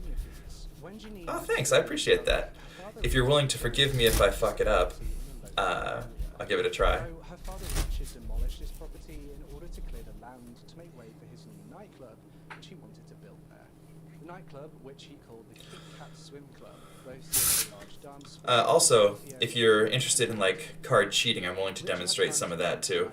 oh, thanks, I appreciate that. If you're willing to forgive me if I fuck it up, I'll give it a try. Her father Richard demolished this property in order to clear the land to make way for his new nightclub, which he wanted to build there. The nightclub, which he called the Kit Kat Swim Club, boasted a large dance floor. Also, if you're interested in like card cheating, I'm willing to demonstrate some of that too.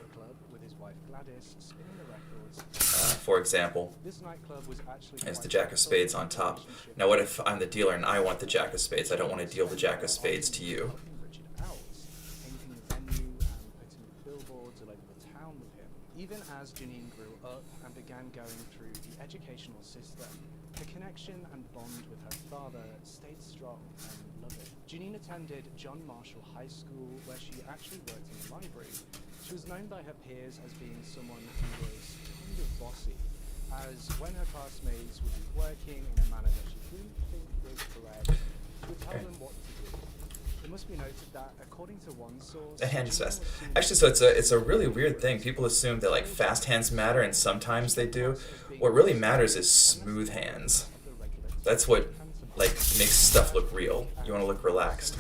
With his wife Gladys spinning the records. For example, This nightclub was actually there's the quite Jack of Spades on top. relationship Now what if I'm the dealer and I want the Jack of Spades? I don't want to deal the Jack of Spades to you. Richard out, painting the venue and putting billboards all over the town with him. Even as Janine grew up and began going through the educational system, the connection and bond with her father stayed strong and loving. Janine attended John Marshall High School, where she actually worked in the library. She was known by her peers as being someone who was kind of bossy, as when her classmates would be working in a manner that she didn't think was correct, she would tell them what to do. It must be noted that, according to one source, A hand is Janine fast. was seen Actually, so it's a really weird thing. People assume that like fast hands matter, and sometimes they do. What really matters is smooth hands. That's what like makes stuff look real. You want to look relaxed.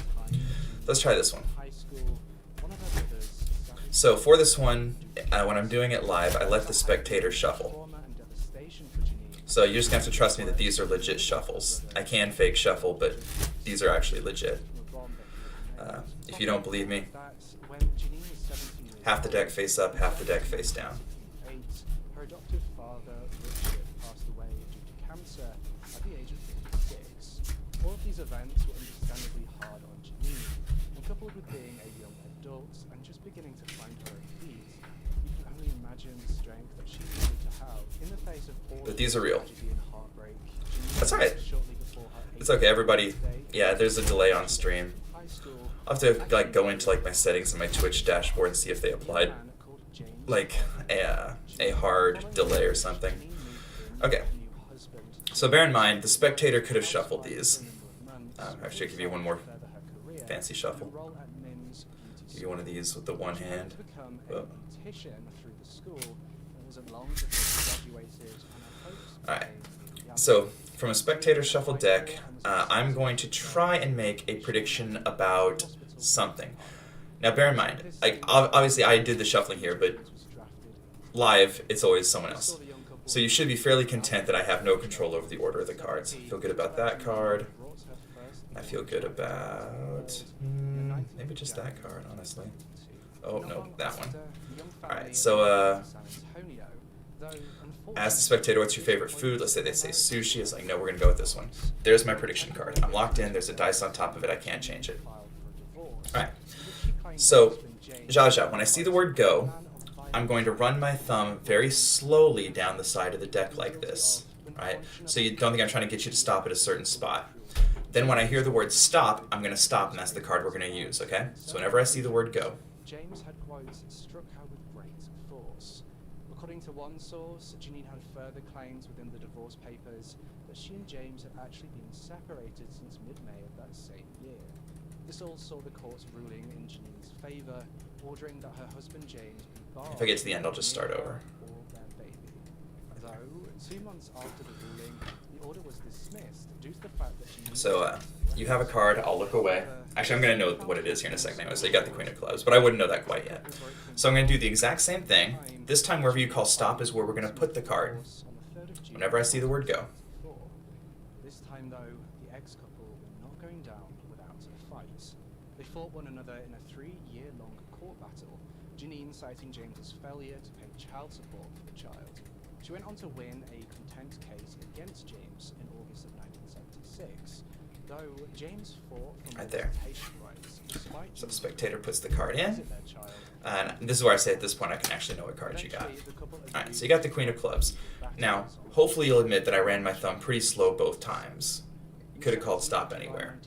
Let's try this one. high school. One of her brothers established So for this one, when I'm doing it live, I let the spectator shuffle. trauma and devastation for Janine. So you're just gonna have to trust me that these are legit shuffles. I can fake shuffle, but these are actually legit. If you don't believe me, half the deck face up, half the deck face down. Her adoptive father, Richard, passed away due to cancer at the age of 56. All of these events were understandably hard on Janine, and coupled with being a young adult and just beginning to find her own feet, you can only imagine the strength that she needed to have in the face of all But these are real. tragedy and heartbreak. Janine That's alright. shortly before her It's okay, everybody. 18th birthday, Yeah, there's a delay on stream. high school. I'll have to like go into like my settings in my Twitch dashboard and see if they applied like a hard delay or something. Okay. So bear in mind, the spectator could have shuffled these. Actually, I'll give you one more fancy shuffle. Give you one of these with the one hand. Oh. Alright. So from a spectator shuffle deck, I'm going to try and make a prediction about something. Now bear in mind, like obviously I did the shuffling here, but live it's always someone else. So you should be fairly content that I have no control over the order of the cards. I feel good about that card. I feel good about maybe just that card, honestly. Oh no, that one. Alright, so ask the spectator what's your favorite food. Let's say they say sushi. It's like, no, we're gonna go with this one. There's my prediction card. I'm locked in, there's a dice on top of it, I can't change it. Alright. So, Jaja, when I see the word go, I'm going to run my thumb very slowly down the side of the deck like this, right? So you don't think I'm trying to get you to stop at a certain spot. Then when I hear the word stop, I'm going to stop, and that's the card we're going to use, okay? So whenever I see the word go. James had quotes struck her with great force. According to one source, Janine had further claims within the divorce papers that she and James had actually been separated since mid-May of that same year. This all saw the court's ruling in Janine's favour, ordering that her husband James be barred. If I get to the end, I'll just start over. Or their baby. Though, 2 months after the ruling, the order was dismissed due to the fact that Janine... So, you have a card, I'll look away. Actually, I'm going to know what it is here in a second anyway, so you got the Queen of Clubs, but I wouldn't know that quite yet. So I'm going to do the exact same thing. This time, wherever you call stop is where we're going to put the card. Whenever I see the word go. This time, though, the ex-couple were not going down without a fight. They fought one another in a 3-year-long court battle, Janine citing James's failure to pay child support for the child. She went on to win a contempt case against James in August of 1976, though James fought for Right there. visitation rights despite So the spectator puts the card in, visit their child. and this is where I say at this point I can actually know what cards you got. Alright, so you got the Queen of Clubs. Now, hopefully you'll admit that I ran my thumb pretty slow both times. You could have called stop anywhere.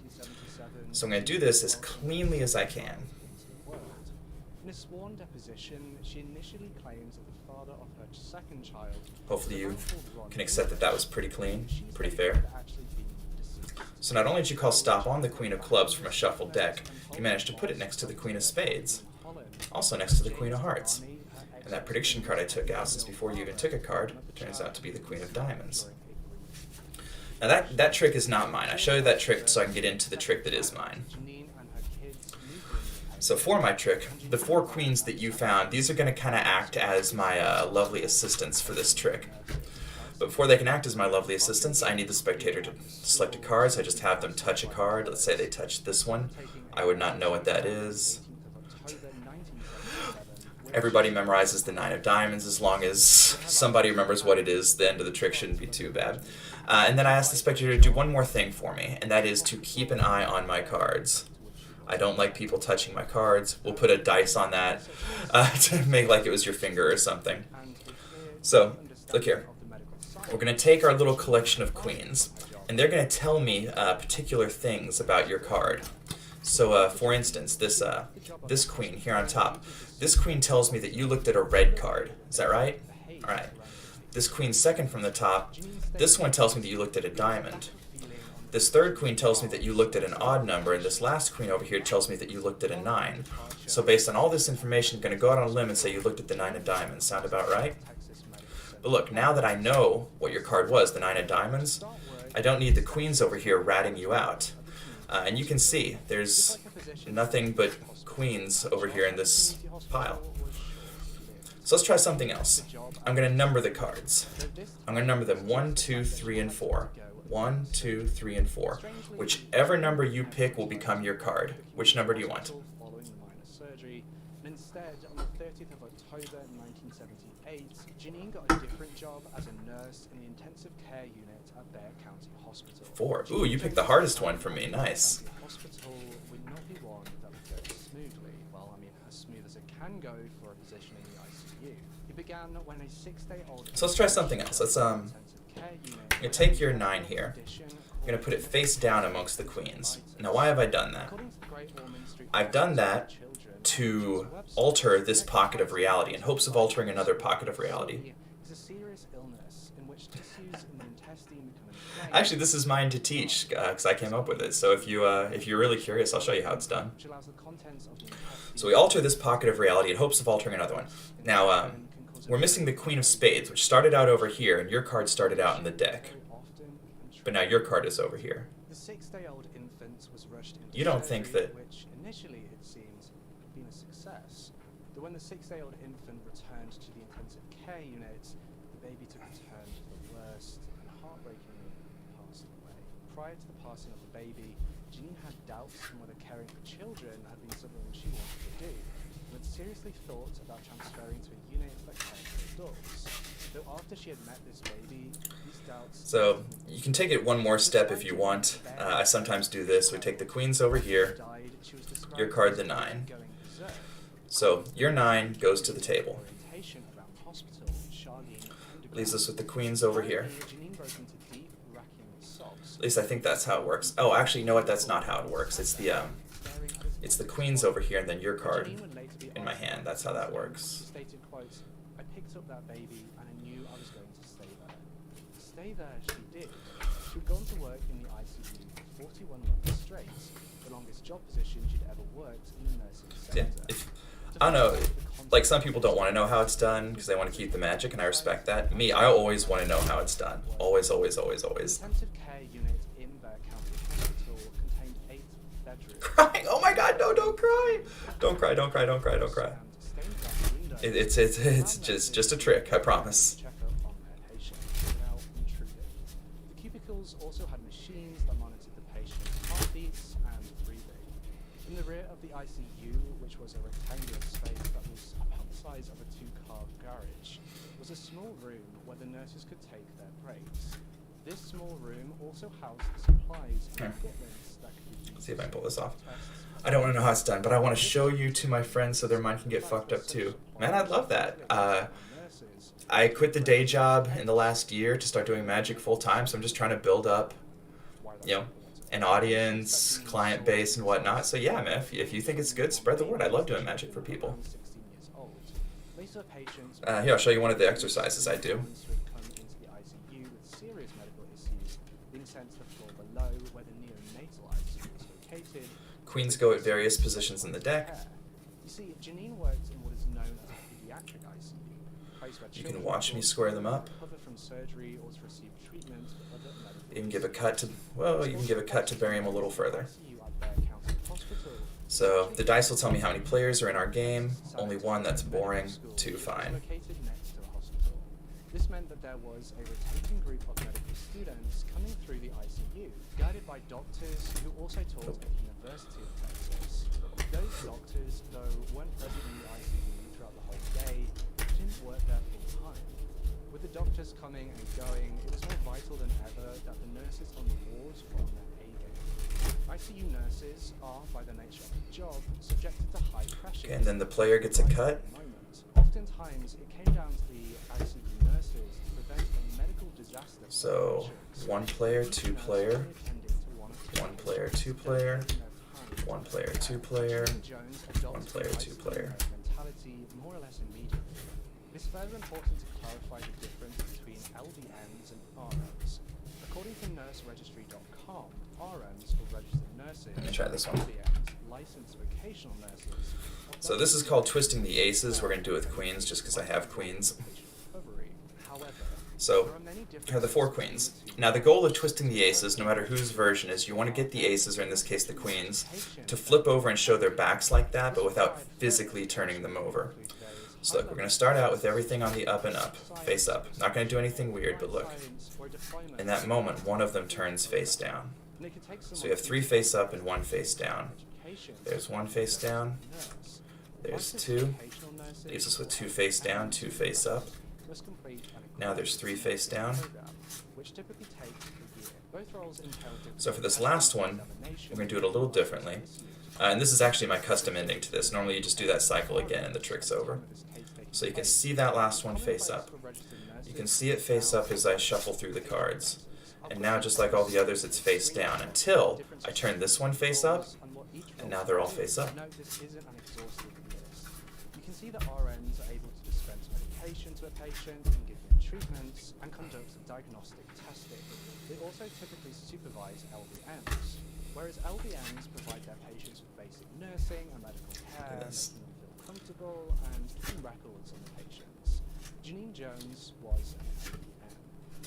So I'm going to do this as cleanly as I can. In a sworn deposition, she initially claims that the father of her second child, Hopefully you a man called Ron, can accept that that was pretty clean, she pretty stated fair. had actually been deceased. So not only did you call stop on the Queen of Clubs from a shuffled deck, you managed to put it next to the Queen of Spades, also next to the Queen of Hearts. And that prediction card I took out, since before you even took a card, turns out to be the Queen of Diamonds. Now that trick is not mine. I show you that trick so I can get into the trick that is mine. So for my trick, the 4 queens that you found, these are going to kind of act as my lovely assistants for this trick. But before they can act as my lovely assistants, I need the spectator to select a card, so I just have them touch a card. Let's say they touch this one. I would not know what that is. Everybody memorizes the 9 of Diamonds as long as somebody remembers what it is. The end of the trick shouldn't be too bad. And then I ask the spectator to do one more thing for me, and that is to keep an eye on my cards. I don't like people touching my cards. We'll put a dice on that to make like it was your finger or something. So, look here. We're going to take our little collection of queens, and they're going to tell me particular things about your card. So, for instance, this queen here on top, this queen tells me that you looked at a red card. Is that right? All right. This queen second from the top, this one tells me that you looked at a diamond. This third queen tells me that you looked at an odd number, and this last queen over here tells me that you looked at a 9. So based on all this information, I'm going to go out on a limb and say you looked at the 9 of Diamonds. Sound about right? But look, now that I know what your card was, the 9 of Diamonds, I don't need the queens over here ratting you out. And you can see, there's nothing but queens over here in this pile. So let's try something else. I'm going to number the cards. I'm going to number them 1, 2, 3, and 4. 1, 2, 3, and 4. Whichever number you pick will become your card. Which number do you want? Following the minor surgery, and instead, on the 30th of October 1978, Janine got a different job as a nurse in the intensive care unit at Bexar County Hospital. 4. Ooh, you picked the hardest one for me. Nice. The hospital would not be one that would go smoothly. Well, I mean, as smooth as it can go for a position in the ICU. It began when a 6-day-old. So let's try something else. Let's I'm going to take your 9 here. I'm going to put it face down amongst the queens. Now, why have I done that? I've done that to alter this pocket of reality in hopes of altering another pocket of reality. Actually, this is mine to teach because I came up with it. So if you're really curious, I'll show you how it's done. So we alter this pocket of reality in hopes of altering another one. Now, we're missing the Queen of Spades, which started out over here, and your card started out in the deck. But now your card is over here. You don't think that... Which initially, it seems, had been a success. But when the 6-day-old infant returned to the intensive care unit, the baby took a turn for the worst and heartbreakingly passed away. Prior to the passing of the baby, Janine had doubts on whether caring for children had been something she wanted to do, and had seriously thought about transferring to a unit that cared for adults. Though after she had met this baby, these doubts... So, you can take it one more step if you want. I sometimes do this. We take the queens over here, your card the 9. So, your 9 goes to the table. Leaves us with the queens over here. At least I think that's how it works. Oh, actually, you know what? That's not how it works. It's the queens over here and then your card in my hand. That's how that works. I picked up that baby and I knew I was going to stay there. Stay there she did. She'd gone to work in the ICU for 41 months straight, the longest job position she'd ever worked in the nursing sector. Yeah. I don't know, like some people don't want to know how it's done because they want to keep the magic, and I respect that. Me, I always want to know how it's done. Always, always, always, always. The intensive care unit in Bexar County Hospital contained 8 bedrooms. Crying! Oh my God! No! Don't cry! Don't cry! Don't cry! Don't cry! Don't cry! It's just a trick. I promise. Check up on their patients without intruding. The cubicles also had machines that monitored the patient's heartbeats and breathing. In the rear of the ICU, which was a rectangular space that was about the size size of a 2-car garage, was a small room where the nurses could take their breaks. This small room also housed supplies and equipment that could be used. See if I can pull this off. for tests. I don't want to know how it's done, but I want to show you to my friends so their mind can get fucked up too. Man, I'd love that. I quit the day job in the last year to start doing magic full time, so I'm just trying to build up, you know, an audience, client base, and whatnot. So yeah, man, if you think it's good, spread the word. I love doing magic for people. Here, I'll show you one of the exercises I do. Queens go at various positions in the deck. You see, Janine works in what is known as a pediatric ICU, place where You can watch me square them up. recover from surgery or to receive treatment for other medical You can give a cut to, well, you can give a cut to bury them a little further. ICU at Bear County Hospital. So the dice will tell me how many players are in our game. Only one, that's boring. 2, fine. Located next to a hospital. This meant that there was a rotating group of medical students coming through the ICU, guided by doctors who also taught at the University of Texas. Those doctors, though, weren't present in the ICU throughout the whole day, didn't work there full time. With the doctors coming and going, it was more vital than ever that the nurses on the wards were on their A game. ICU nurses are, by the nature of the job, subjected to high pressure. Okay, and then the player gets a cut. Oftentimes, it came down to the ICU nurses to prevent a medical disaster. So 1 player, 2 player, 1 player, 2 player, 1 player, 2 player, 1 player, 2 player. Mentality more or less immediately. It's further important to clarify the difference between LVNs and RMs. According to nurseregistry.com, RMs or registered nurses. Let me try this one. LVNs, licensed vocational nurses. So this is called twisting the aces. We're going to do it with queens just because I have queens. So here are the 4 queens. Now the goal of twisting the aces, no matter whose version is, you want to get the aces, or in this case the queens, to flip over and show their backs like that, but without physically turning them over. So look, we're going to start out with everything on the up and up, face up. Not going to do anything weird, but look. In that moment, one of them turns face down. So we have 3 face up and 1 face down. There's 1 face down. There's 2. Leaves us with 2 face down, 2 face up. Now there's 3 face down. So for this last one, we're going to do it a little differently. And this is actually my custom ending to this. Normally you just do that cycle again and the trick's over. So you can see that last one face up. You can see it face up as I shuffle through the cards. And now, just like all the others, it's face down until I turn this one face up, and now they're all face up. You can see that RNs are able to dispense medication to a patient and give them treatments and conduct diagnostic testing. They also typically supervise LVNs, whereas LVNs provide their patients with basic nursing and medical care, making them feel comfortable and keeping records on the patients. Janine Jones was an LVN,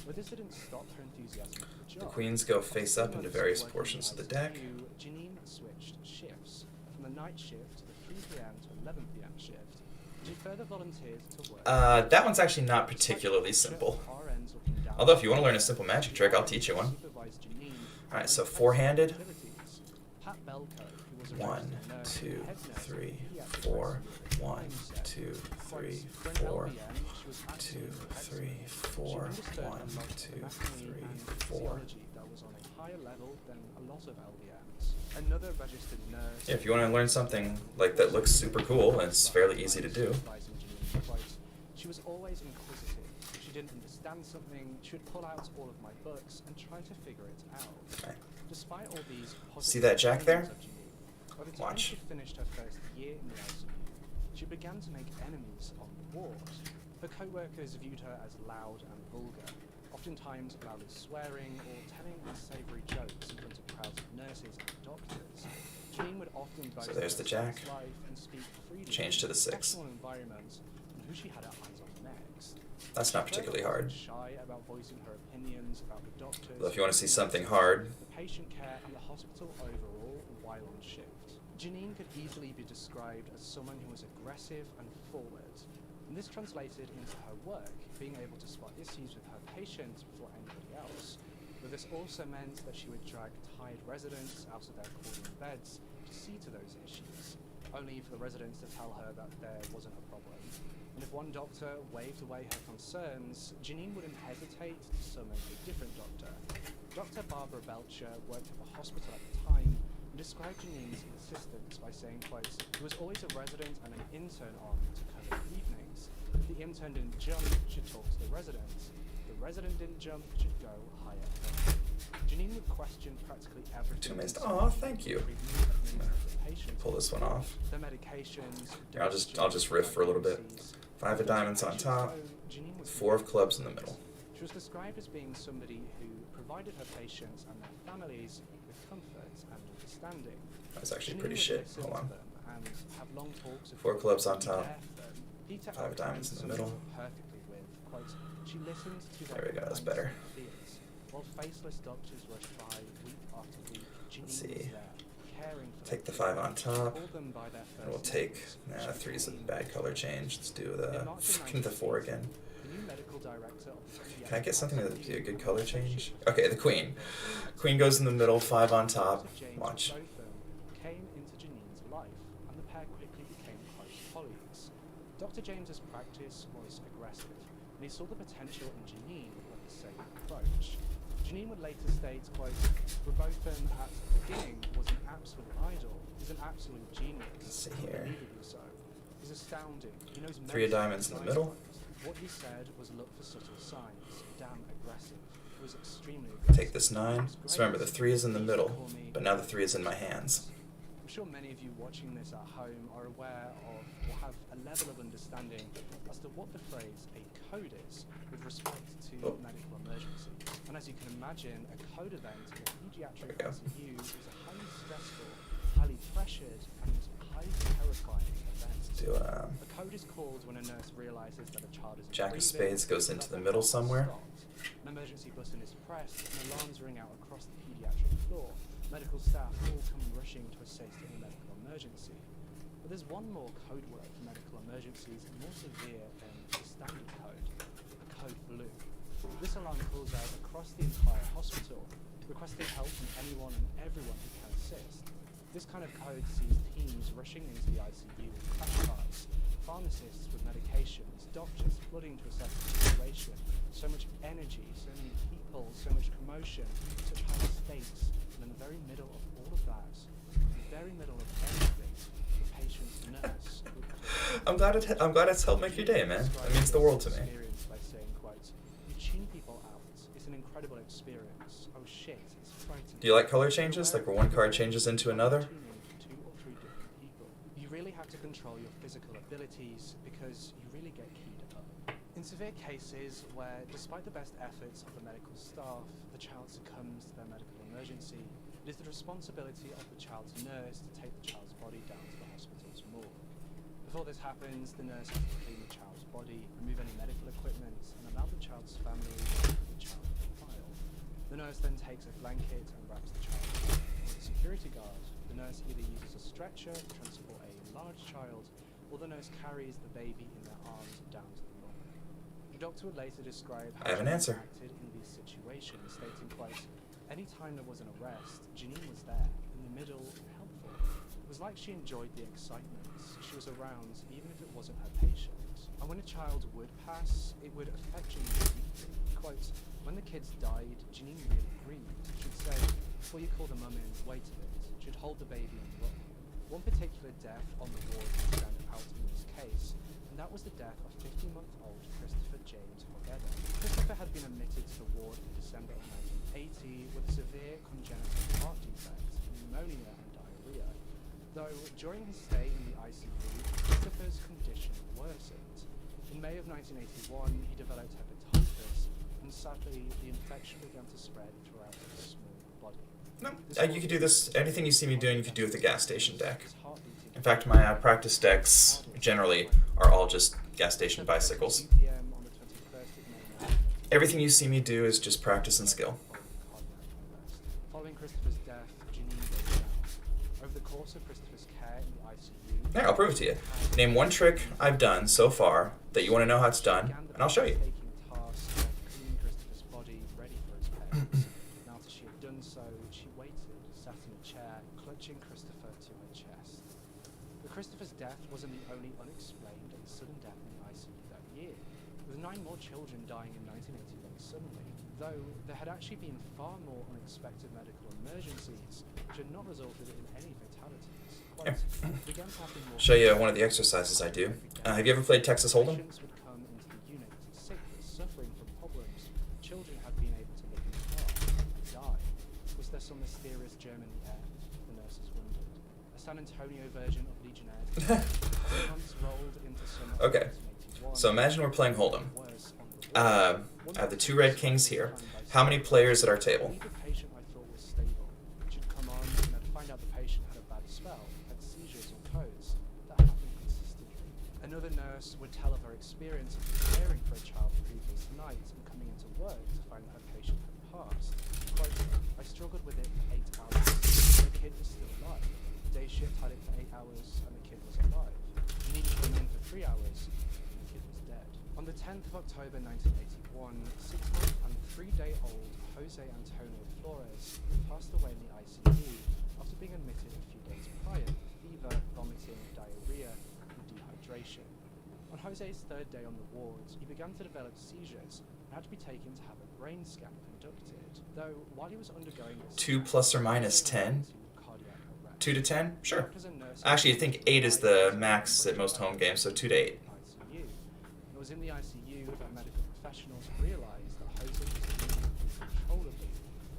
but this didn't stop her enthusiasm for the job. The queens go face up into various portions of the deck. Janine switched shifts from the night shift to the 3 p.m. to 11 p.m. shift. She further volunteered to work. That one's actually not particularly simple. Although if you want to learn a simple magic trick, I'll teach you one. Alright, so 4-handed. 1, 2, 3, 4. 1, 2, 3, 4. 2, 3, 4. 1, 2, 3, 4. Another registered nurse. Yeah, if you want to learn something like that looks super cool and it's fairly easy to do. She was always inquisitive. If she didn't understand something, she would pull out all of my books and try to figure it out. Okay. Despite all these See that jack there? by the time Watch. she finished her first year in the ICU, she began to make enemies on the ward. Her co-workers viewed her as loud and vulgar, oftentimes loudly swearing or telling unsavory jokes in front of crowds of nurses and doctors. Janine would often boast So there's the jack. of her life and speak freely Change to the of 6. professional environment and who she had her eyes on next. That's not particularly hard. Shy about voicing her opinions about the doctors. Though if you want to see something hard, The patient care and the hospital overall while on shift. Janine could easily be described as someone who was aggressive and forward. And this translated into her work, being able to spot issues with her patients before anybody else. But this also meant that she would drag tired residents out of their crawling beds to see to those issues. only for the residents to tell her that there wasn't a problem. And if one doctor waved away her concerns, Janine wouldn't hesitate to summon a different doctor. Dr. Barbara Belcher worked at the hospital at the time and described Janine's insistence by saying, quote, "There was always a resident and an intern on to cover the evenings. If the intern didn't jump, she'd talk to the residents. If the resident didn't jump, she'd go higher up." Janine would question practically everything. Oh, thank you. Pull this one off. The medications. Here, I'll just riff for a little bit. 5 of diamonds on top, 4 of clubs in the middle. She was described as being somebody who provided her patients and their families with comfort and understanding. That's actually pretty shit. Hold on. And have long talks with 4 clubs on top, Peter 5 of diamonds in the middle. perfectly with, quote, "She listened to There we go, that's better. fears, while faceless doctors rushed by week after week. Janine Let's see. was there, caring for Take the them. 5 on top, Called them by their and we'll first take, names. nah, She 3's a became bad color change. Let's do in the March of fucking the 4 again. the new medical director of the Can I get something to be a good color change? She Okay, the queen. Queen goes in the middle, 5 on top. Dr. James Watch. Botham came into Janine's life, and the pair quickly became close colleagues. Dr. James's practice was aggressive, and he saw the potential in Janine with the same approach. Janine would later state, quote, "Botham at the beginning was an absolute idol. He's an absolute genius. Let's see here. Unbelievably so. He's astounding. He knows 3 of diamonds in the middle. What he said was look for subtle signs. Damn aggressive. It was extremely aggressive. Take this 9. So remember, the 3 is in the middle, but now the 3 is in my hands. I'm sure many of you watching this at home are aware of or have a level of understanding as to what the phrase a code is with respect to medical emergencies. And as you can imagine, a code event in a pediatric There we go. ICU is a highly stressful, highly pressured, and highly terrifying event. Do A code is called when a nurse realizes that a child is Jack of breathing, spades goes into that the middle heart somewhere. stopped, an emergency button is pressed, and alarms ring out across the pediatric floor. Medical staff all come rushing to assist in a medical emergency. But there's one more code word for medical emergencies more severe than the standard code, a code blue. This alarm calls out across the entire hospital, requesting help from anyone and everyone who can assist. This kind of code sees teams rushing into the ICU with crash carts, pharmacists with medications, doctors flooding to assess the situation. So much energy, so many people, so much commotion, such high stakes, and in the very middle of all of that, in the very middle of everything, the patient's nurse would call. I'm glad it's helped make your day, man. That means the world to me. Experience by saying, quote, "You tune people out. It's an incredible experience. Oh shit, it's frightening." Do you like color changes, like where one card changes into another? Tuning to 2 or 3 different people. You really have to control your physical abilities because you really get keyed up. In severe cases where, despite the best efforts of the medical staff, the child succumbs to their medical emergency, it is the responsibility of the child's nurse to take the child's body down to the hospital's morgue. Before this happens, the nurse has to clean the child's body, remove any medical equipment, and allow the child's family to put the child in the file. The nurse then takes a blanket and wraps the child up. With a security guard, the nurse either uses a stretcher to transport a large child, or the nurse carries the baby in their arms down to the morgue. The doctor would later describe how I have an she answer. acted in these situations, stating, quote, "Any time there was an arrest, Janine was there, in the middle and helpful. It was like she enjoyed the excitement. She was around, even if it wasn't her patient. And when a child would pass, it would affect Janine deeply. Quote, when the kids died, Janine really grieved. She'd say, before you call the mum in, wait a bit. She'd hold the baby and look. One particular death on the ward would stand out in this case, and that was the death of 15-month-old Christopher James Hogeda. Christopher had been admitted to the ward in December of 1980 with a severe congenital heart defect, pneumonia and diarrhea. Though during his stay in the ICU, Christopher's condition worsened. In May of 1981, he developed hepatitis, and sadly, the infection began to spread throughout his small body. No, you could do this. Anything you see me doing, you could do with the gas station deck. His heart beating. In fact, my practice decks generally are all just gas station bicycles. 2 p.m. on the 21st of May 1981. Everything you see me do is just practice and skill. Following Christopher's death, Janine goes down. Over the course of Christopher's care in the ICU, Here, I'll prove it to you. Name one trick I've done so far that you want to know how it's done, and I'll show you. taking task of cleaning Christopher's body ready for his parents. Now that she had done so, she waited, sat in a chair, clutching Christopher to her chest. The nearly unexplained and sudden death in the ICU that year, with 9 more children dying in 1981 suddenly, though there had actually been far more unexpected medical emergencies which had not resulted in any fatalities. Quote, began to happen more Show you one of the exercises I do. Have you ever played Texas Hold'em? Patients would come into the unit sick but suffering from problems children had been able to live in the car and die. Was there some mysterious germ in the air? The nurses wondered. A San Antonio version of Legionnaires. Months rolled into summer of Okay. 1981. So imagine we're playing Hold'em. Worse on the I have the 2 red kings here. How many players at our table? The patient I thought was stable. She'd come on and I'd find out the patient had a bad spell, had seizures or codes. That happened consistently. Another nurse would tell of her experience of caring for a child the previous night and coming into work to find that her patient had passed. Quote, I struggled with it for 8 hours. The kid was still alive. Day shift had it for 8 hours and the kid was alive. You needed to come in for 3 hours and the kid was dead. On the 10th of October 1981, 6-month and 3-day-old Jose Antonio Flores passed away in the ICU after being admitted a few days prior with fever, vomiting, diarrhea, and dehydration. On Jose's 3rd day on the ward, he began to develop seizures and had to be taken to have a brain scan conducted. Though, while he was undergoing this 2 plus or minus 10? cardiac arrest, 2 to 10? Sure. doctors and nurses Actually, I think 8 is the max at most home games, so 2 to 8. ICU. It was in the ICU that medical professionals realized that Jose was breathing uncontrollably,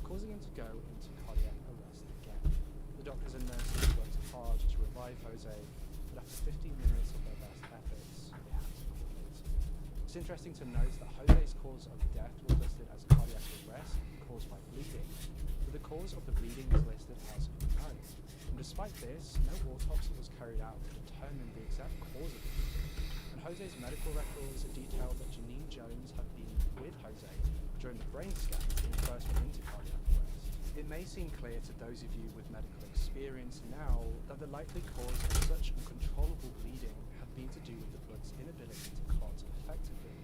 causing him to go into cardiac arrest again. The doctors and nurses worked hard to revive Jose, but after 15 minutes of their best efforts, they had to quit. It's interesting to note that Jose's cause of death was listed as cardiac arrest caused by bleeding, but the cause of the bleeding was listed as unknown. And despite this, no autopsy was carried out to determine the exact cause of the bleeding. And Jose's medical records detailed that Janine Jones had been with Jose during the brain scan when he first went into cardiac arrest. It may seem clear to those of you with medical experience now that the likely cause of such uncontrollable bleeding had been to do with the blood's inability to clot effectively.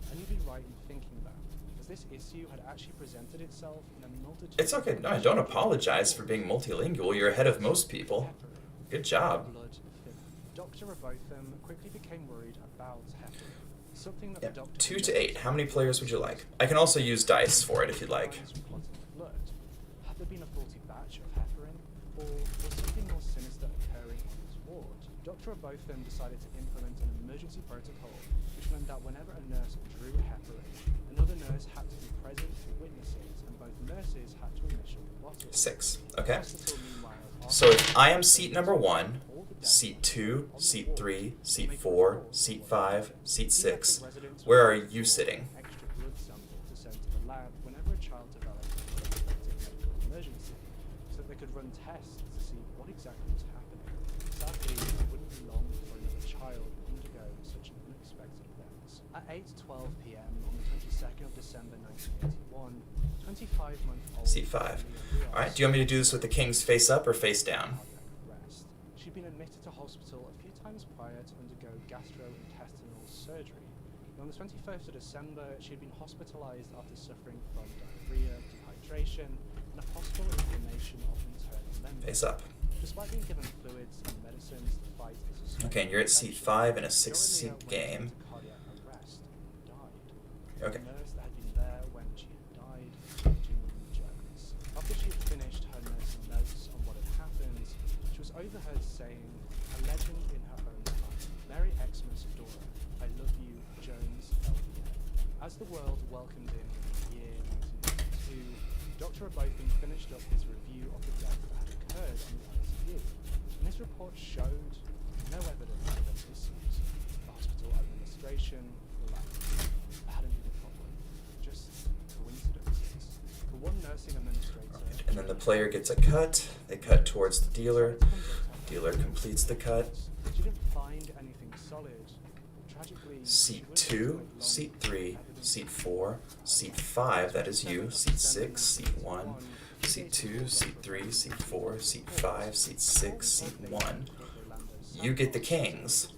And you'd be right in thinking that, as this issue had actually presented itself in a multitude It's okay. No, don't apologize for being multilingual. You're ahead of most people. Good job. Blood thinner. Dr. Robotham quickly became worried about heparin, something that Yeah. the doctor 2 to 8. How many players would you like? I can also use dice for it if you'd like. Blood. Had there been a faulty batch of heparin, or was something more sinister occurring on his ward? Dr. Robotham decided to implement an emergency protocol, which meant that whenever a nurse drew heparin, another nurse had to be present to witness it, and both nurses had to initial the bottle. 6. Okay. Hospital, meanwhile, So if I am seat number 1, seat 2, seat 3, seat 4, seat 5, seat 6, where are you sitting? Extra blood sample to send to the lab whenever a child developed an unexpected medical emergency, so that they could run tests to see what exactly was happening. Sadly, it wouldn't be long for another child to undergo such an unexpected event. At 8:12 p.m. on the 22nd of December 1981, 25-month-old Seat 5. Alright, do you want me to do this with the kings face up or face down? arrest. She'd been admitted to hospital a few times prior to undergo gastrointestinal surgery. And on the 21st of December, she had been hospitalized after suffering from diarrhea, dehydration, and a possible inflammation of internal members. Face up. Despite being given fluids and medicines to fight a suspected Okay, and you're at seat 5 in a 6-seat Dorothea went game. into cardiac arrest and died. Okay. The nurse that had been there when she had died, Janine Jones. After she had finished her nursing notes on what had happened, she was overheard saying, a legend in her own right, Merry Xmas, Dora, I love you, Jones, LVA. As the world welcomed in the year 1992, Dr. Robotham finished up his review of the death that had occurred in the ICU, and this report showed no evidence of any issues. The hospital administration relaxed. There hadn't been a problem, just coincidences. For one nursing administrator, And then the player gets a cut. They cut towards the dealer. Dealer completes the cut. she didn't find anything solid. Tragically, Seat 2, seat 3, seat 4, seat 5, that is you, seat 6, seat 1, seat 2, seat 3, seat 4, seat 5, seat 6, seat 1. You get the kings,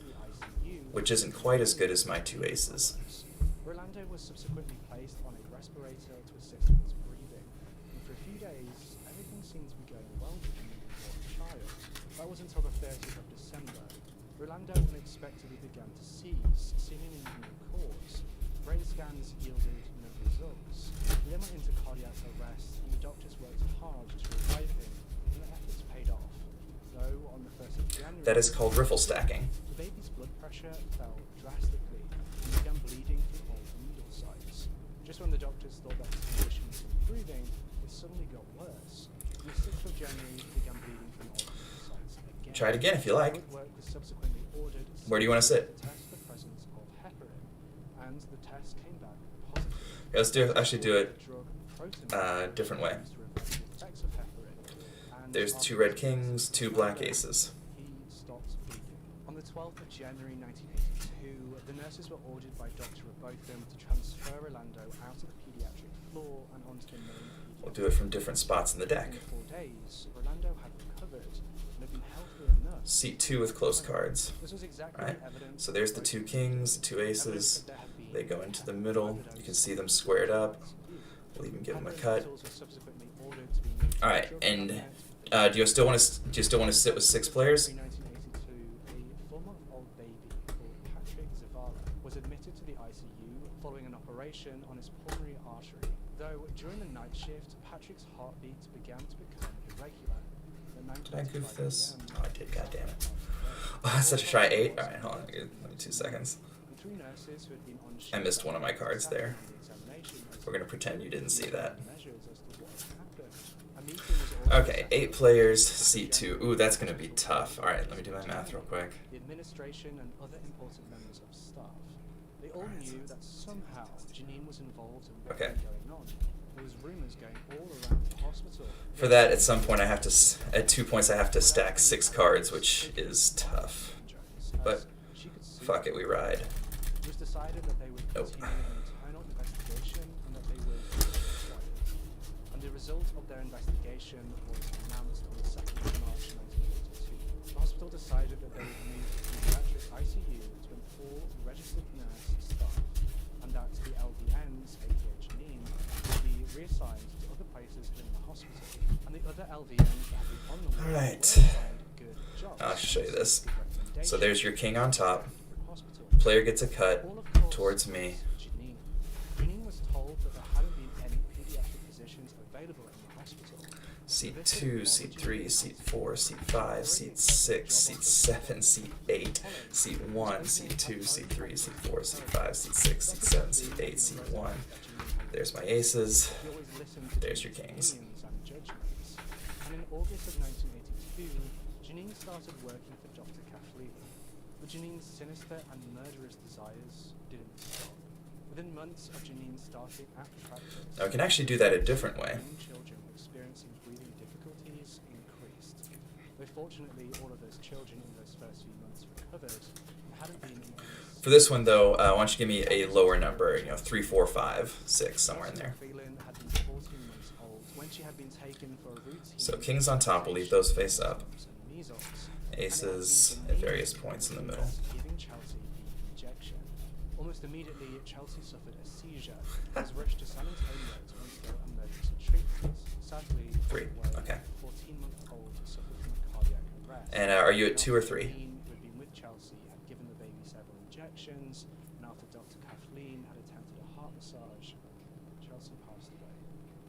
which isn't quite as good as my 2 aces. Rolando was subsequently placed on a respirator to assist with his breathing, and for a few days, everything seemed to be going well with the newborn child. That was until the 30th of December. Rolando unexpectedly began to seize, seemingly in no cause. Brain scans yielded no results. He then went into cardiac arrest, and the doctors worked hard to revive him, and their efforts paid off. Though on the 1st of January, That is called riffle stacking. the baby's blood pressure fell drastically and began bleeding from all the needle sites. Just when the doctors thought that his condition was improving, it suddenly got worse. On the 6th of January, he began bleeding from all the needle sites again. Try it again if you like. Blood work was subsequently ordered Where do you want to sit? to test the presence of heparin, and the test came back positive. Yeah, let's actually do it The drug protamine different way. used to reverse the effects of heparin, and There's after 2 red kings, 2 black he aces. stopped bleeding. On the 12th of January 1982, the nurses were ordered by Dr. Robotham to transfer Rolando out of the pediatric floor and onto the main pediatric. We'll do it from different spots in the deck. In 4 days, Rolando had recovered and had been healthy enough. Seat 2 with close cards. This was exactly Right? evidence So there's the 2 kings, the 2 aces. They go into the middle. You can see them squared up. We'll even give them a cut. Alright, and do you still want to sit with 6 players? In 1982, a 4-month-old baby called Patrick Zavala was admitted to the ICU following an operation on his pulmonary artery. Though during the night shift, Patrick's heartbeat began to become irregular. Did I goof this? Oh, I did, goddammit. Oh, that's such a shy 8. Alright, hold on. Give me 2 seconds. I missed one of my cards there. We're going to pretend you didn't see that. Okay, 8 players, seat 2. Ooh, that's going to be tough. Alright, let me do my math real quick. The administration and other important members of staff. They all knew that somehow Janine was involved in what was going on. There was rumors going all around the hospital. For that, at some point, at 2 points, I have to stack 6 cards, which is tough. But, fuck it, we ride. It was decided that they would continue an internal investigation and that they would be fired. And the result of their investigation was announced on the 2nd of March 1982. The hospital decided that they would move the pediatric ICU to an all-registered nurse staff, and that the LVNs, aka Janine, would be reassigned to other places within the hospital, and the other LVNs that had been on the ward were assigned good jobs. I'll show you this. So there's your king on top. Hospital. Player gets a cut towards me. Janine was told that there hadn't been any pediatric positions available in the hospital. Seat 2, seat 3, seat 4, seat 5, seat 6, seat 7, seat 8, seat 1, seat 2, seat 3, seat 4, seat 5, seat 6, seat 7, seat 8, seat 1. There's my aces. There's your kings. And in August of 1982, Janine started working for Dr. Kathleen. But Janine's sinister and murderous desires didn't stop. Within months of Janine starting at practice, Now we can actually do that a different way. children experiencing breathing difficulties increased. Though fortunately, all of those children in those first few months recovered and hadn't been in any. For this one though, why don't you give me a lower number, 3, 4, 5, 6, somewhere in there. Phelan had been 14 months old when she had been taken for a routine. So kings on top, we'll leave those face up. and measles. Aces at various points in the middle. Giving Chelsea the injection. Almost immediately, Chelsea suffered a seizure and was rushed to San Antonio to undergo emergency treatment. Sadly, 3, okay. 14-month-old suffered from a cardiac arrest. And are you at 2 or 3? Janine, who had been with Chelsea, had given the baby several injections, and after Dr. Kathleen had attempted a heart massage, Chelsea passed away.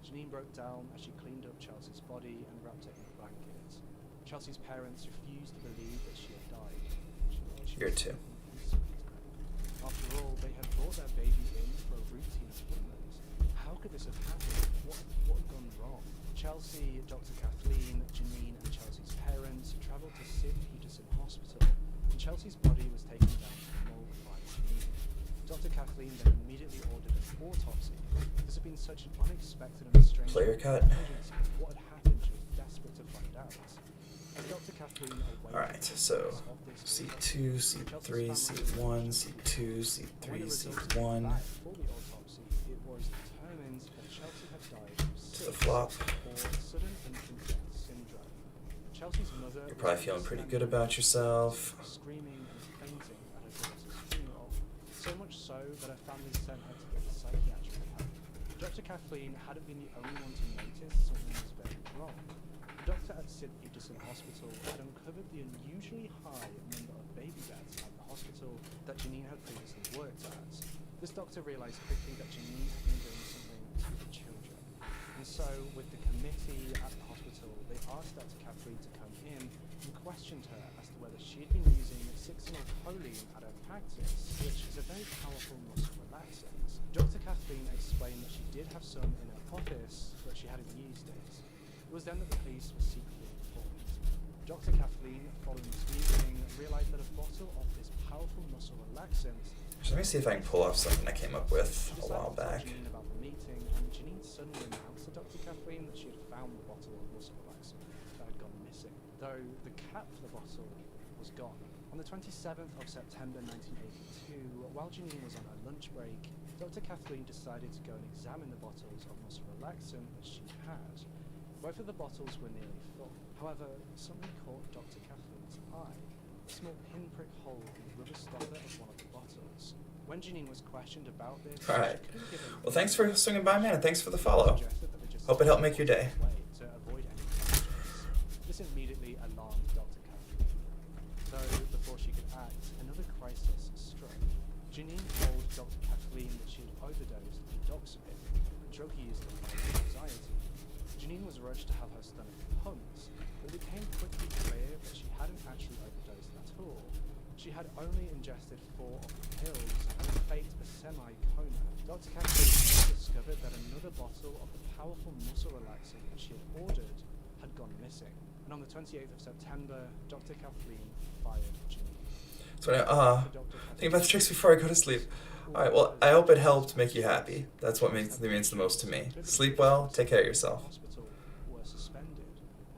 Janine broke down as she cleaned up Chelsea's body and wrapped it in a blanket. Chelsea's parents refused to believe that she had died. You're 2. After all, they had brought their baby in for a routine appointment. How could this have happened? What had gone wrong? Chelsea, Dr. Kathleen, Janine, and Chelsea's parents travelled to Sid Peterson Hospital, and Chelsea's body was taken down to the morgue by Janine. Dr. Kathleen then immediately ordered an autopsy. This had been such an unexpected and strange Player cut. emergency. What had happened, she was desperate to find out. As Dr. Kathleen awaited Alright, so seat 2, seat 3, seat 1, seat 2, seat 3, seat 1. For the autopsy, it was determined that Chelsea had died from To the flop. or sudden infant death syndrome. Chelsea's mother You're probably feeling pretty good about yourself. screaming and fainting at her daughter's funeral, so much so that her family sent her to get psychiatric help. Dr. Kathleen hadn't been the only one to notice something was very wrong. The doctor at Sid Peterson Hospital had uncovered the unusually high number of baby beds at the hospital that Janine had previously worked at. This doctor realised quickly that Janine had been doing something to the children. And so, with the committee at the hospital, they asked Dr. Kathleen to come in and questioned her as to whether she had been using 6-phenylcholine at her practice, which is a very powerful muscle relaxant. Dr. Kathleen explained that she did have some in her office, but she hadn't used it. It was then that the police were secretly informed. Dr. Kathleen, following this meeting, realised that a bottle of this powerful muscle relaxant. Let me see if I can pull off something I came up with a while back. Janine about the meeting, and Janine suddenly announced to Dr. Kathleen that she had found the bottle of muscle relaxant that had gone missing, though the cap for the bottle was gone. On the 27th of September 1982, while Janine was on her lunch break, Dr. Kathleen decided to go and examine the bottles of muscle relaxant that she had. Both of the bottles were nearly full. However, something caught Dr. Kathleen's eye. A small pinprick hole in the rubber stopper of one of the bottles. When Janine was questioned about this, Alright. she couldn't give a Well, thanks for swinging by, man, and thanks for the follow. suggested that they just Hope it helped make your day. to avoid any questions. This immediately alarmed Dr. Kathleen. Though, before she could act, another crisis struck. Janine told Dr. Kathleen that she had overdosed on doxepin, a drug used to fight anxiety. Janine was rushed to have her stomach pumped, but it became quickly clear that she hadn't actually overdosed at all. She had only ingested 4 of the pills and faked a semi-coma. Dr. Kathleen discovered that another bottle of the powerful muscle relaxant that she had ordered had gone missing. And on the 28th of September, Dr. Kathleen fired Janine. So think about the tricks before I go to sleep. Alright, well, I hope it helped make you happy. That's what means the most to me. Sleep well, take care of yourself. Hospital were suspended.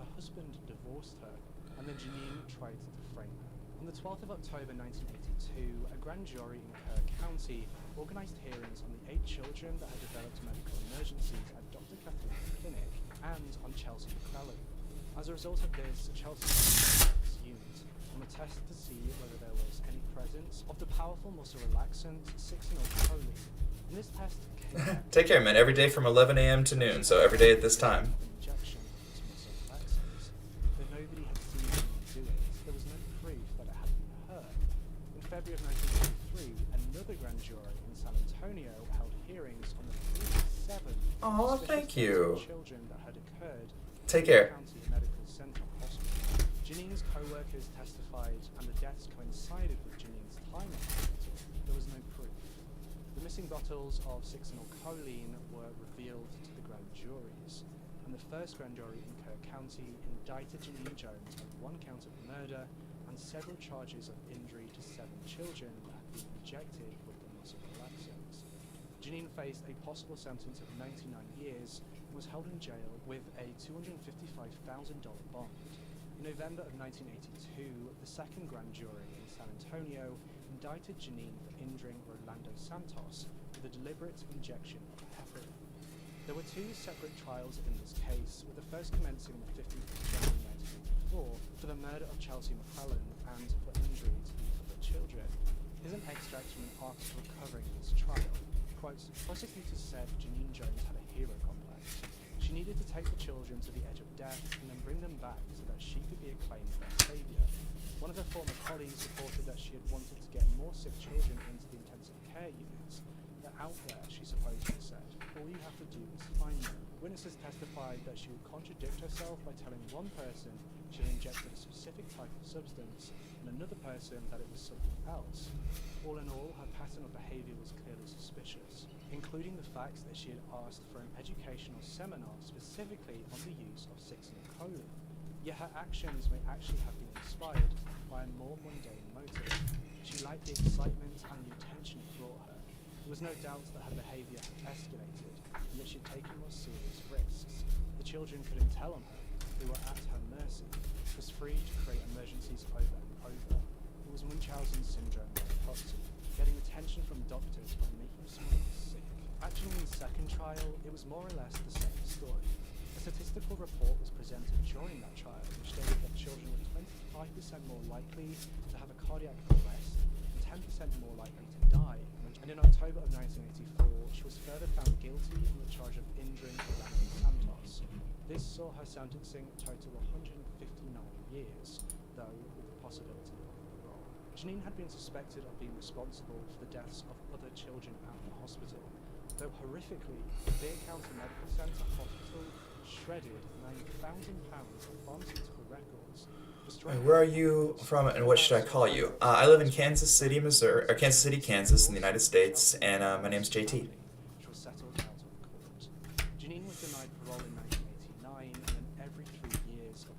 Her husband divorced her, and then Janine tried to defame her. On the 12th of October 1982, a grand jury in Kerr County organised hearings on the 8 children that had developed medical emergencies at Dr. Kathleen's clinic and on Chelsea McClellan. As a result of this, Chelsea was exhumed on a test to see whether there was any presence of the powerful muscle relaxant 6-phenylcholine. And this test came back Take care, man. Every day from 11 a.m. to noon, so every day at this time. injection of this muscle relaxant. Though nobody had seen anyone do it, there was no proof that it had been her. In February of 1983, another grand jury in San Antonio held hearings on the 37 Aw, suspicious thank deaths you. of children that had occurred Take at care. County Medical Center Hospital. Janine's co-workers testified, and the deaths coincided with Janine's time at the hospital. There was no proof. The missing bottles of 6-phenylcholine were revealed to the grand juries, and the first grand jury in Kerr County indicted Janine Jones on 1 count of murder and several charges of injury to 7 children that had been injected with the muscle relaxants. Janine faced a possible sentence of 99 years and was held in jail with a $255,000 bond. In November of 1982, the second grand jury in San Antonio indicted Janine for injuring Rolando Santos with a deliberate injection of heparin. There were 2 separate trials in this case, with the first commencing on the 15th of January 1984 for the murder of Chelsea McClellan and for injury to the other children. Here's an extract from an article covering this trial. Quote, prosecutors said Janine Jones had a hero complex. She needed to take the children to the edge of death and then bring them back so that she could be acclaimed their savior. One of her former colleagues reported that she had wanted to get more sick children into the intensive care units. They're out there, she supposedly said. All you have to do is find them. Witnesses testified that she would contradict herself by telling one person she had injected a specific type of substance and another person that it was something else. All in all, her pattern of behaviour was clearly suspicious, including the fact that she had asked for an educational seminar specifically on the use of 6-phenylcholine. Yet her actions may actually have been inspired by a more mundane motive. She liked the excitement and the attention it brought her. There was no doubt that her behaviour had escalated and that she had taken more serious risks. The children couldn't tell on her. They were at her mercy. She was free to create emergencies over and over. It was Munchausen syndrome by proxy, getting attention from doctors by making someone sick. At Janine's second trial, it was more or less the same story. A statistical report was presented during that trial which stated that children were 25% more likely to have a cardiac arrest and 10% more likely to die. And in October of 1984, she was further found guilty on the charge of injuring Rolando Santos. This saw her sentencing total 159 years, though with the possibility of parole. Janine had been suspected of being responsible for the deaths of other children at the hospital, though horrifically, the Bay County Medical Center Hospital shredded £9,000 of pharmaceutical records. Where are you from, and what should I call you? I live in Kansas City, Missouri, or Kansas City, Kansas, in the United States, and my name's JT. Which was settled out of court. Janine was denied parole in 1989, and then every 3 years up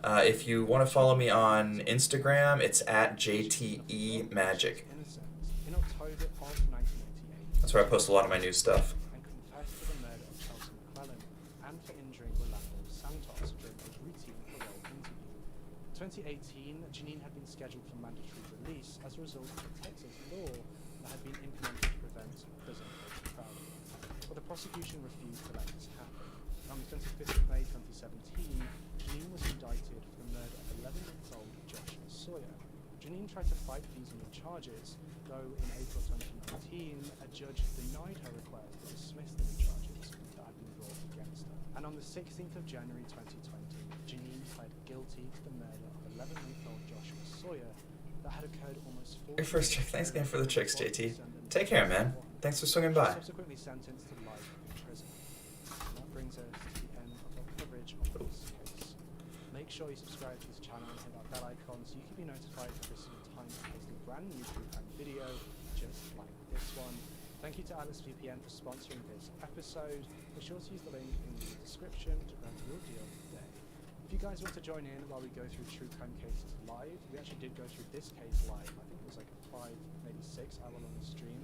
until If you want to follow me on Instagram, it's at JTEMagic. innocent. In October of 1988, That's where I post a lot of my new stuff. and confessed to the murder of Chelsea McClellan and for injuring Rolando Santos during a routine parole interview. In 2018, Janine had been scheduled for mandatory release as a result of a Texas law that had been implemented to prevent prison overcrowding. But the prosecution refused to let this happen. On the 25th of May 2017, Janine was indicted for the murder of 11-month-old Joshua Sawyer. Janine tried to fight these new charges, though in April 2019, a judge denied her request to dismiss the new charges that had been brought against her. And on the 16th of January 2020, Janine pled guilty to the murder of 11-month-old Joshua Sawyer that had occurred almost 4 Your first check. Thanks again for the chicks, before JT. December Take care, man. 1991. Thanks for swinging She was by. subsequently sentenced to life in prison. And that brings us to the end of our coverage of this case. Make sure you subscribe to this channel and hit that bell icon so you can be notified every single time I post a brand new true crime video just like this one. Thank you to Atlas VPN for sponsoring this episode. Be sure to use the link in the description to grab your deal today. If you guys want to join in while we go through true crime cases live, we actually did go through this case live. I think it was like a 5, maybe 6 hour long stream.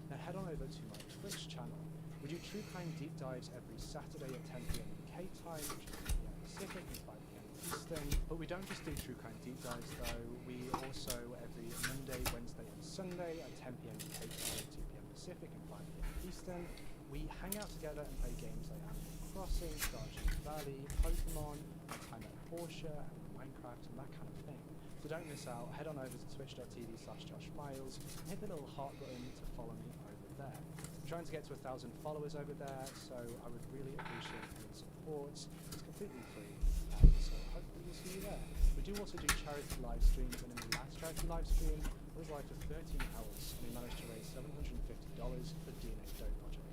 Now head on over to my Twitch channel. We do true crime deep dives every Saturday at 10 PM UK time, which is 10 PM Pacific and 5 PM Eastern. But we don't just do true crime deep dives though, we also every Monday, Wednesday and Sunday at 10 PM UK time, 2 PM Pacific and 5 PM Eastern, we hang out together and play games like Animal Crossing, Stardew Valley, Pokemon, My Time at Porsche, and Minecraft and that kind of thing. So don't miss out, head on over to twitch.tv/JoshMiles and hit the little heart button to follow me over there. I'm trying to get to 1,000 followers over there, so I would really appreciate any support. It's completely free, so hopefully we'll see you there. We do also do charity live streams, and in the last charity live stream, I was live for 13 hours, and we managed to raise $750 for the DNA Doe Project.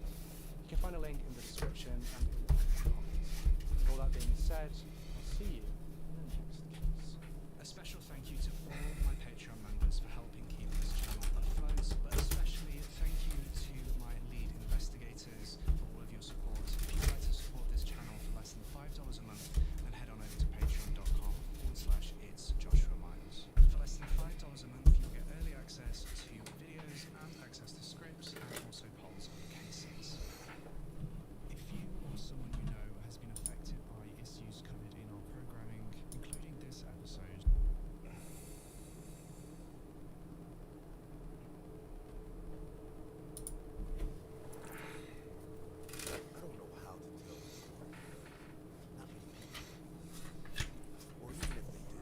You can find a link in the description and in the comments. With all that being said, I'll see you in the next case. A special thank you to all my Patreon members for helping keep this channel afloat, but especially thank you to my lead investigators for all of your support. If you'd like to support this channel for less than $5 a month, then head on over to patreon.com/it's Joshua Miles. For less than $5 a month, you'll get early access to videos and access to scripts and also polls on cases. If you or someone you know has been affected by issues covered in our programming, including this episode, I don't know how to tell this story. Not many people do. Or even if they do,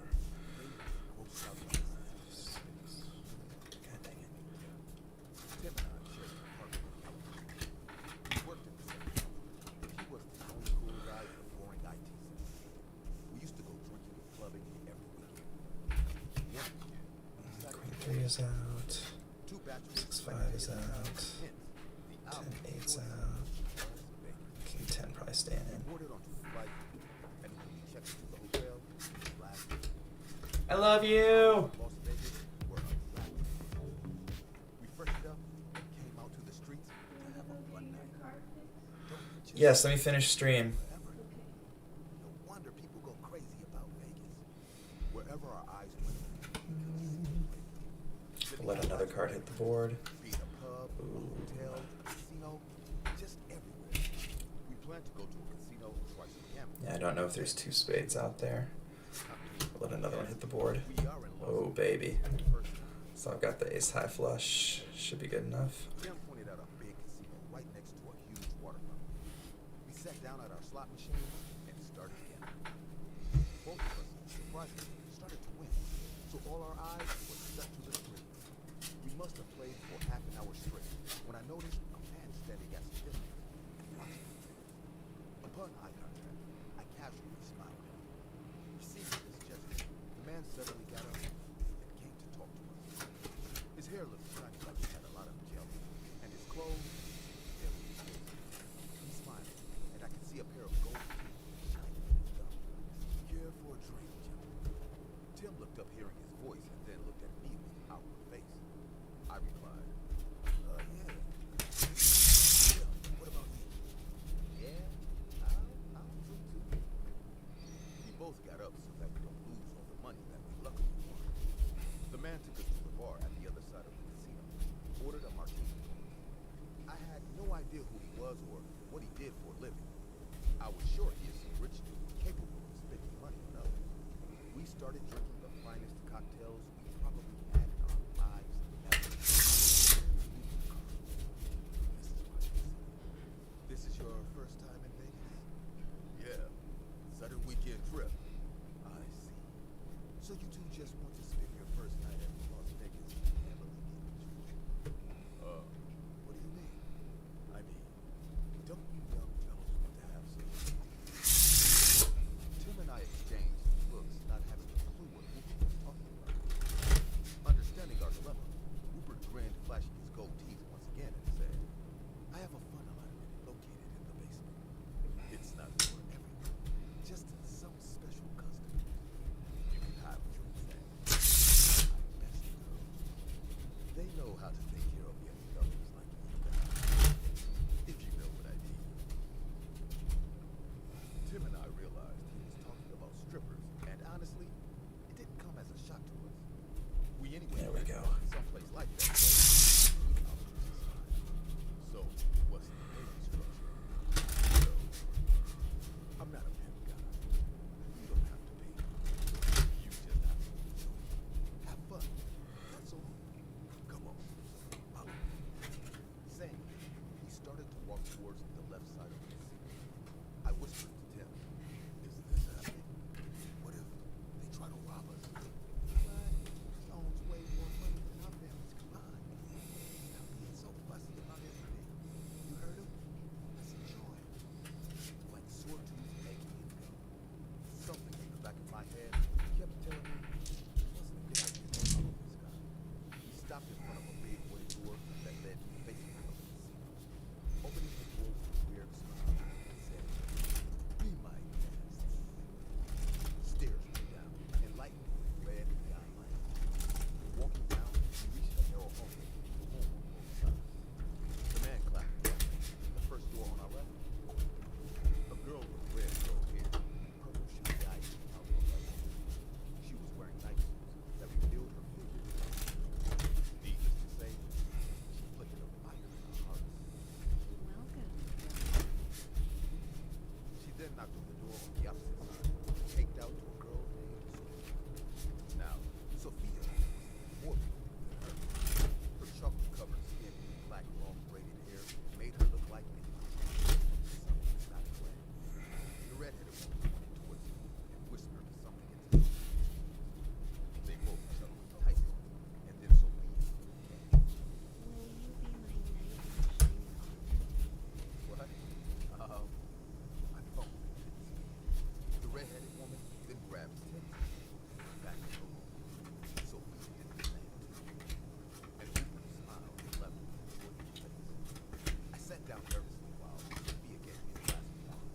they quote Southwest. God dang it. Tim and I shared an apartment in California. We worked in the same company. He was the only cool guy in a boring IT center. We used to go drinking and clubbing every weekend. One weekend, we decided Queen to 3 is out. two bachelors 6-5 is spent the out. night. The album 10-8's was out. Vegas. King 10 probably staying We in. boarded onto the flight, and when we checked into the hotel, last I love you! Las Vegas were unraveled. We freshened up and came out to the streets to have a fun night. Don't just Yes, let me finish stream. forever. No wonder people go crazy about Vegas. Wherever our eyes went, Let another card hit the board. be it a pub, a hotel, a casino, just everywhere. We plan to go to a casino twice a camp. Yeah, I don't know if there's 2 spades out there. Let another one hit the board. We are in Las Oh, baby. Vegas for the first time. So I've got the ace high flush. Should be good enough. Jim pointed out a big casino right next to a huge waterfront. We sat down at our slot machine and started gambling. Both of us, surprisingly, started to win. So all our eyes were set to the screen. We must have played for half an hour straight when I noticed a man standing at some distance and watching me. Upon eye contact, I casually smiled at him. Receiving this gesture, the man suddenly got up and came to talk to us. was sure he is some rich dude capable of spending money on others. We started drinking the finest cocktails we probably had in our lives ever. This is your first time in Vegas? Yeah. Sudden weekend trip. I see. So you two just want to spend your first night at Las Vegas heavily in what do you mean? I mean, don't you young fellows want to have some? Tim and I exchanged looks, not having a clue what Rupert was talking about. Understanding our dilemma, Rupert grinned, flashing his gold teeth once again, and said, I have a fun alignment located in the basement. It's not for everyone, just some special customers. You can have drinks at best girls. They know how to take care of young fellows like you guys. If you know what I mean. Tim and I realized he was talking about strippers, and honestly, it didn't come as a shock to us. We anyway There we go. someplace like that. So, what's the payment structure? So, I'm not a pimp guy. You don't have to pay. You just have to enjoy it. Have fun. That's all. Come on. Follow me. Saying, he started to walk towards the left side of the casino. I whispered to Tim, is this happening? What if they try to rob us? What? Owns way more money than our families combined. Stop being so fussy about everything. You heard him? Let's enjoy it. Like sore tooth making it go. Something in the back of my head kept telling me it wasn't a good idea to follow this guy. He stopped in front of a big wooden door that led to the basement of the casino. Opening the door with a weird smile, he said, be my guests. Stairs went down, enlightened with red neon lights. Walking down, we reached a narrow hallway with a room on both sides. The man clapped again. The first door on our left. A girl with red curly hair, purple shiny eyes out on her left. She was wearing night suits that revealed her figure. Needless to say, she flickered a fire in our hearts. Welcome. She then knocked on the door on the opposite side, caked out to a girl named Sophia. Now, Sophia was more beautiful than her. Her chocolate-covered skin and black, long braided hair made her look like Minnie Mouse. Something's not right. The redheaded woman pointed towards me and whispered something into me. They both chuckled tightly, and then Sophia came. Will you be my knight in shining armor? What? My phone didn't speak. The redheaded woman then grabbed Tim's hand back in the room. Sophia did the same too. And Rupert smiled and left with a joyful face. I sat down nervously while Sophia gave me a glass of wine.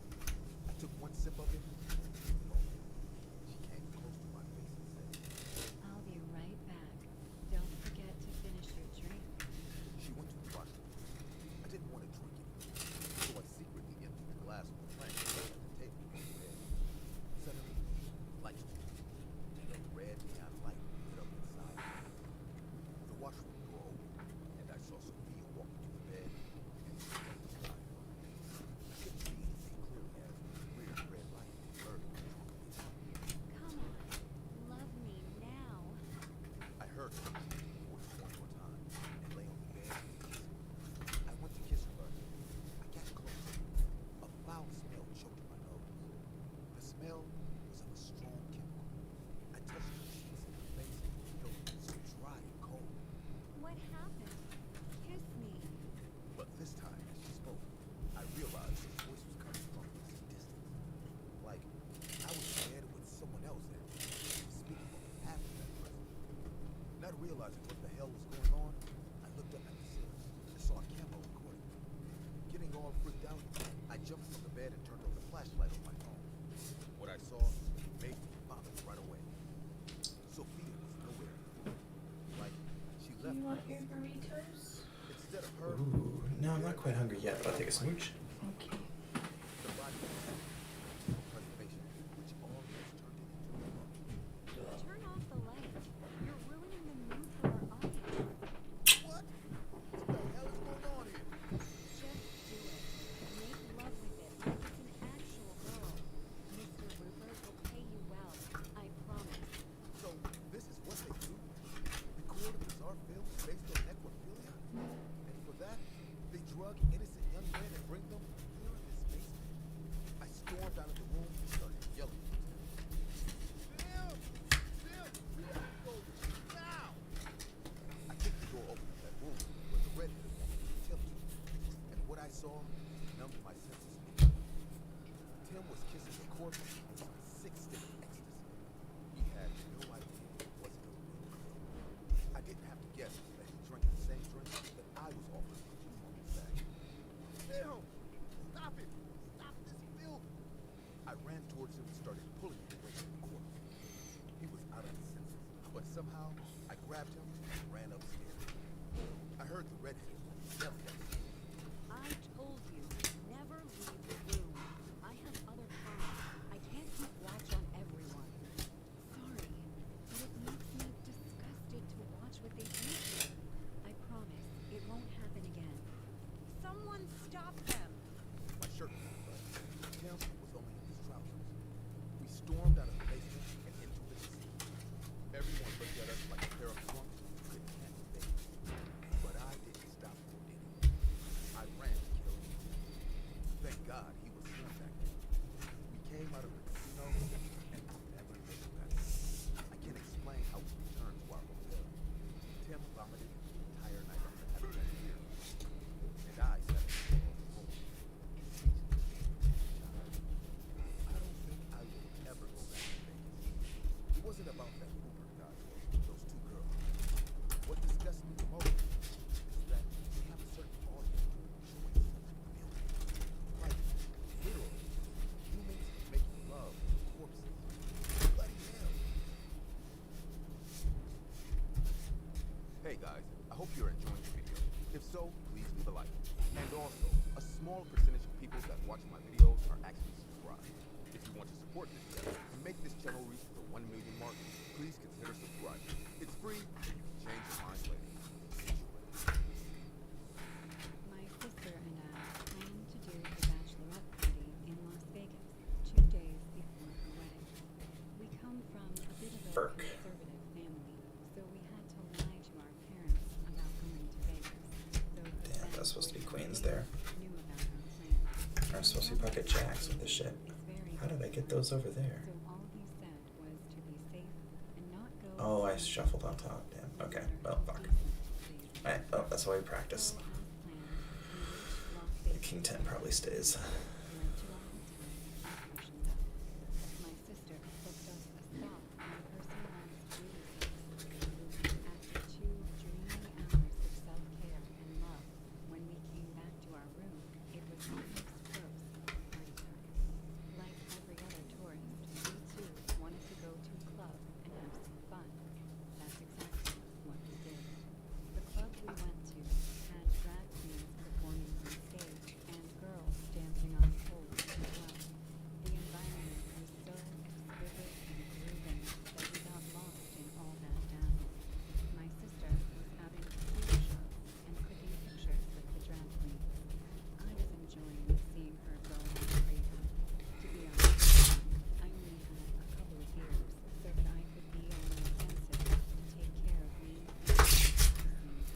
I took one sip of it, and she came close to my face and said, I'll be right back. Don't forget to finish your drink. she went to the washroom. I didn't want to drink it, so I secretly emptied the glass on the plank at the table on the bed. Suddenly, lights came on, and a red neon light lit up inside. The washroom door opened, and I saw Sophia walk into the bed and stand beside her. I couldn't see anything clearly as the weird red light blurred my trunk of vision. Come on. Love me now. I heard her repeat the voice one more time and lay on the bed and kissed her. I went to kiss her, but I got close. A foul smell choked my nose. The smell was of a strong chemical. I touched her cheeks and her face and felt it so dry and cold. What happened? Kiss me. But this time, as she spoke, I realized her voice was coming from a distance. Like I was in bed with someone else and she was speaking on behalf of that person. Not realizing what the hell was going on, I looked up at the ceiling and saw a camera recording. Getting all freaked out, I jumped from the bed and turned on the flashlight on my phone. What I saw made me vomit right away. Sophia was nowhere. Like she left. You want your burritos? Instead of her, Ooh, no, I'm not quite hungry yet, but I'll take a smooch. Okay. the body preservation, which almost turned it into a mummy. Turn off the light. You're ruining the mood for our audience. What? What the hell is going on here? Just do it. Make love with it like it's an actual corpse was on 6 sticks of ecstasy. He had no idea what was going on. I didn't have to guess that he drank the same drink that I was offered a few moments back. Phil! Stop it! Stop this, Phil! I ran towards him and started pulling him away from the corpse. He was out of his senses, but somehow I grabbed him and ran upstairs. I heard the redhead yelling at me. I told you, never leave the room. I have other plans. I can't keep watch on everyone. Sorry, but it makes me disgusted to watch what they do here. I promise, it won't happen again. Someone stop them! My shirt was unbuttoned. Tim was only in his trousers. We stormed out of the basement and into the sea. Everyone looked at us like a pair of drunks who couldn't handle things. But I didn't stop for anyone. I ran to kill him. Thank God he was still back then. We came out of the casino and never looked back. I can't explain how we returned to our hotel. Tim vomited the entire night after having that beer. And I sat at the floor alone, speechless. I don't think I will ever go back to Vegas. It wasn't about that Hooper guy or those two girls. What disgusts me the most is that we have a certain audience choice. Like, literally, humans making love to corpses. Bloody hell. Hey guys, I hope you're enjoying the video. If so, please leave a like. And also, a small percentage of people that watch my videos are actually subscribed. If you want to support this channel and make this channel reach the 1 million mark, please consider subscribing. It's free and you can change your mind later. See you later. My sister and I planned to do the bachelorette party in Las Vegas 2 days before her wedding. We come from a bit of a Burke. conservative family, so we had to lie to our parents about going to Vegas. So the Damn, that's supposed to be family queens there. knew about our plan. Are supposed to be pocket jacks with this shit. It's very How did I get those over there? So all he said was to be safe and not go. Oh, I shuffled on top. Damn. Okay. Well, fuck. Alright. Oh, that's how we practice. The King 10 probably stays. My sister booked us a stop in a personalized beauty place. After 2 dreamy hours of self-care and love, when we came back to our room, it was almost close to party time. Like every other tourist, we too wanted to go to a club and have some fun. That's exactly what we did. The club we went to had drag queens performing on stage and girls dancing on poles as well. The environment was so exquisite and grooving that we got lost in all that dazzle. My sister was having food shots and clicking pictures with the drag queens. I was enjoying seeing her go on crazy. To be honest, I only had a couple of beers so that I could be on my senses to take care of me and her at the same time.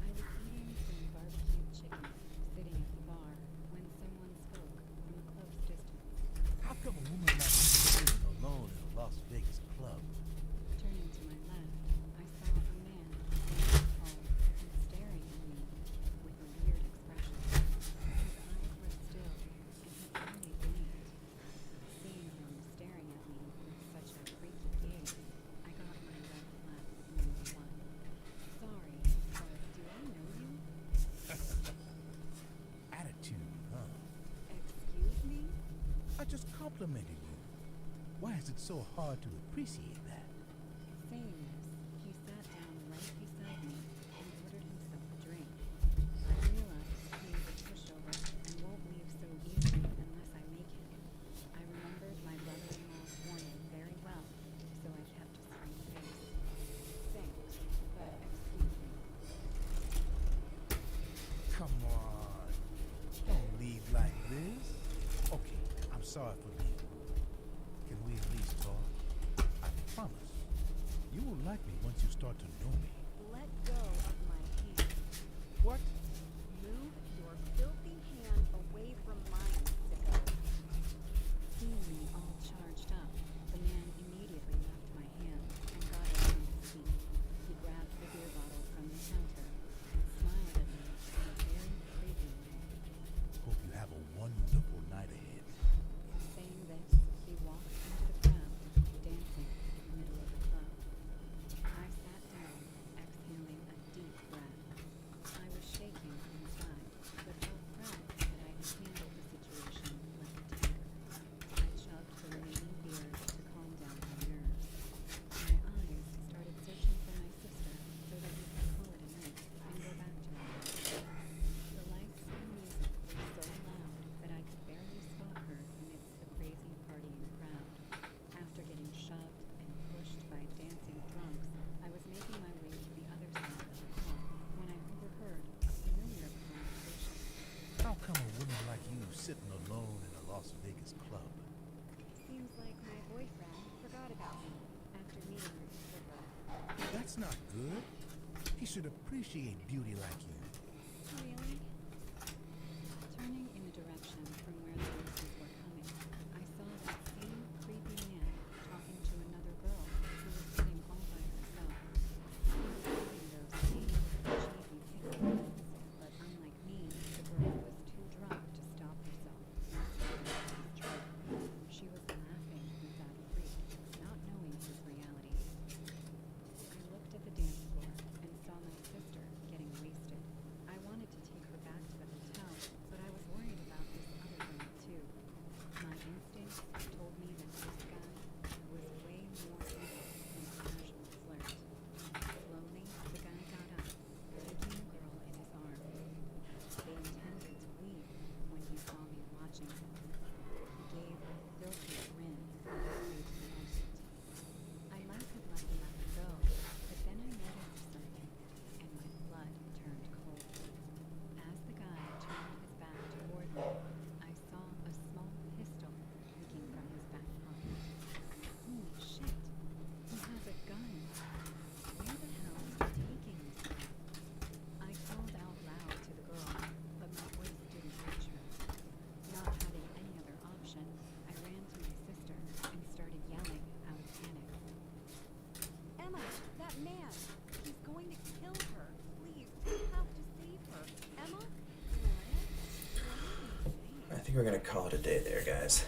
I was eating some barbecued chicken, sitting at the bar, when someone spoke from a close distance. How come a woman like you is sitting alone in a Las Vegas club? Turning to my left, I saw a man standing tall and staring at me with a weird expression. His eyes were still, and he only blinked. Seeing him staring at me with such a freaky gaze, I got my red flag number 1. Sorry, but do I know you? Attitude, huh? Excuse me? I just complimented you. Why is it so hard to appreciate that? Saying this, he sat down right beside me and ordered himself a drink. I realized he is a pushover and won't leave so easily unless I make him. I remembered my brother-in-law's warning very well, so I kept a straight face. Thanks, but excuse me. Come on. Don't leave like this. Okay, I'm sorry for leaving. Can we at least talk? I promise. You will like me once you start to know me. Let go of my hand. What? Move your filthy hand away from mine, sicko. Seeing me all charged up, the man immediately left my hand and got up from his seat. He grabbed the beer bottle from the counter and smiled at me in a very creepy way. Hope you have a wonderful night ahead. Saying woman like you sitting alone in a Las Vegas club? Seems like my boyfriend forgot about me after meeting her stripper. That's not good. He should appreciate beauty like you. Really? Turning in the direction from where the voices were coming, I saw that same creepy man talking to another girl who was sitting all by herself. He was wearing those same cheesy pickup lines, but unlike me, the girl was too drunk to stop herself. She was laughing without a freak, not knowing his reality. I looked at the dance floor and saw my sister getting wasted. I wanted to take her back to the hotel, but I was worried about this other girl too. My instincts told me that this guy was way more evil than a casual flirt. Slowly, the guy got up, taking the girl in his arms. They intended to leave when he saw me watching him. He gave a filthy grin and hurried to the exit. I might have let him go, but then I noticed something, and my blood turned cold. As the guy turned his back toward me, I saw a small pistol peeking from his back pocket. Holy shit! He has a gun! Where the hell is he taking this thing? I called out loud to the girl, but my voice didn't reach her. Not having any other option, I ran to my sister and started yelling out of panic. Emma, that man! He's going to kill her! Please, we have to save her! Emma? What? What are you saying? I think we're gonna call it a day there, guys.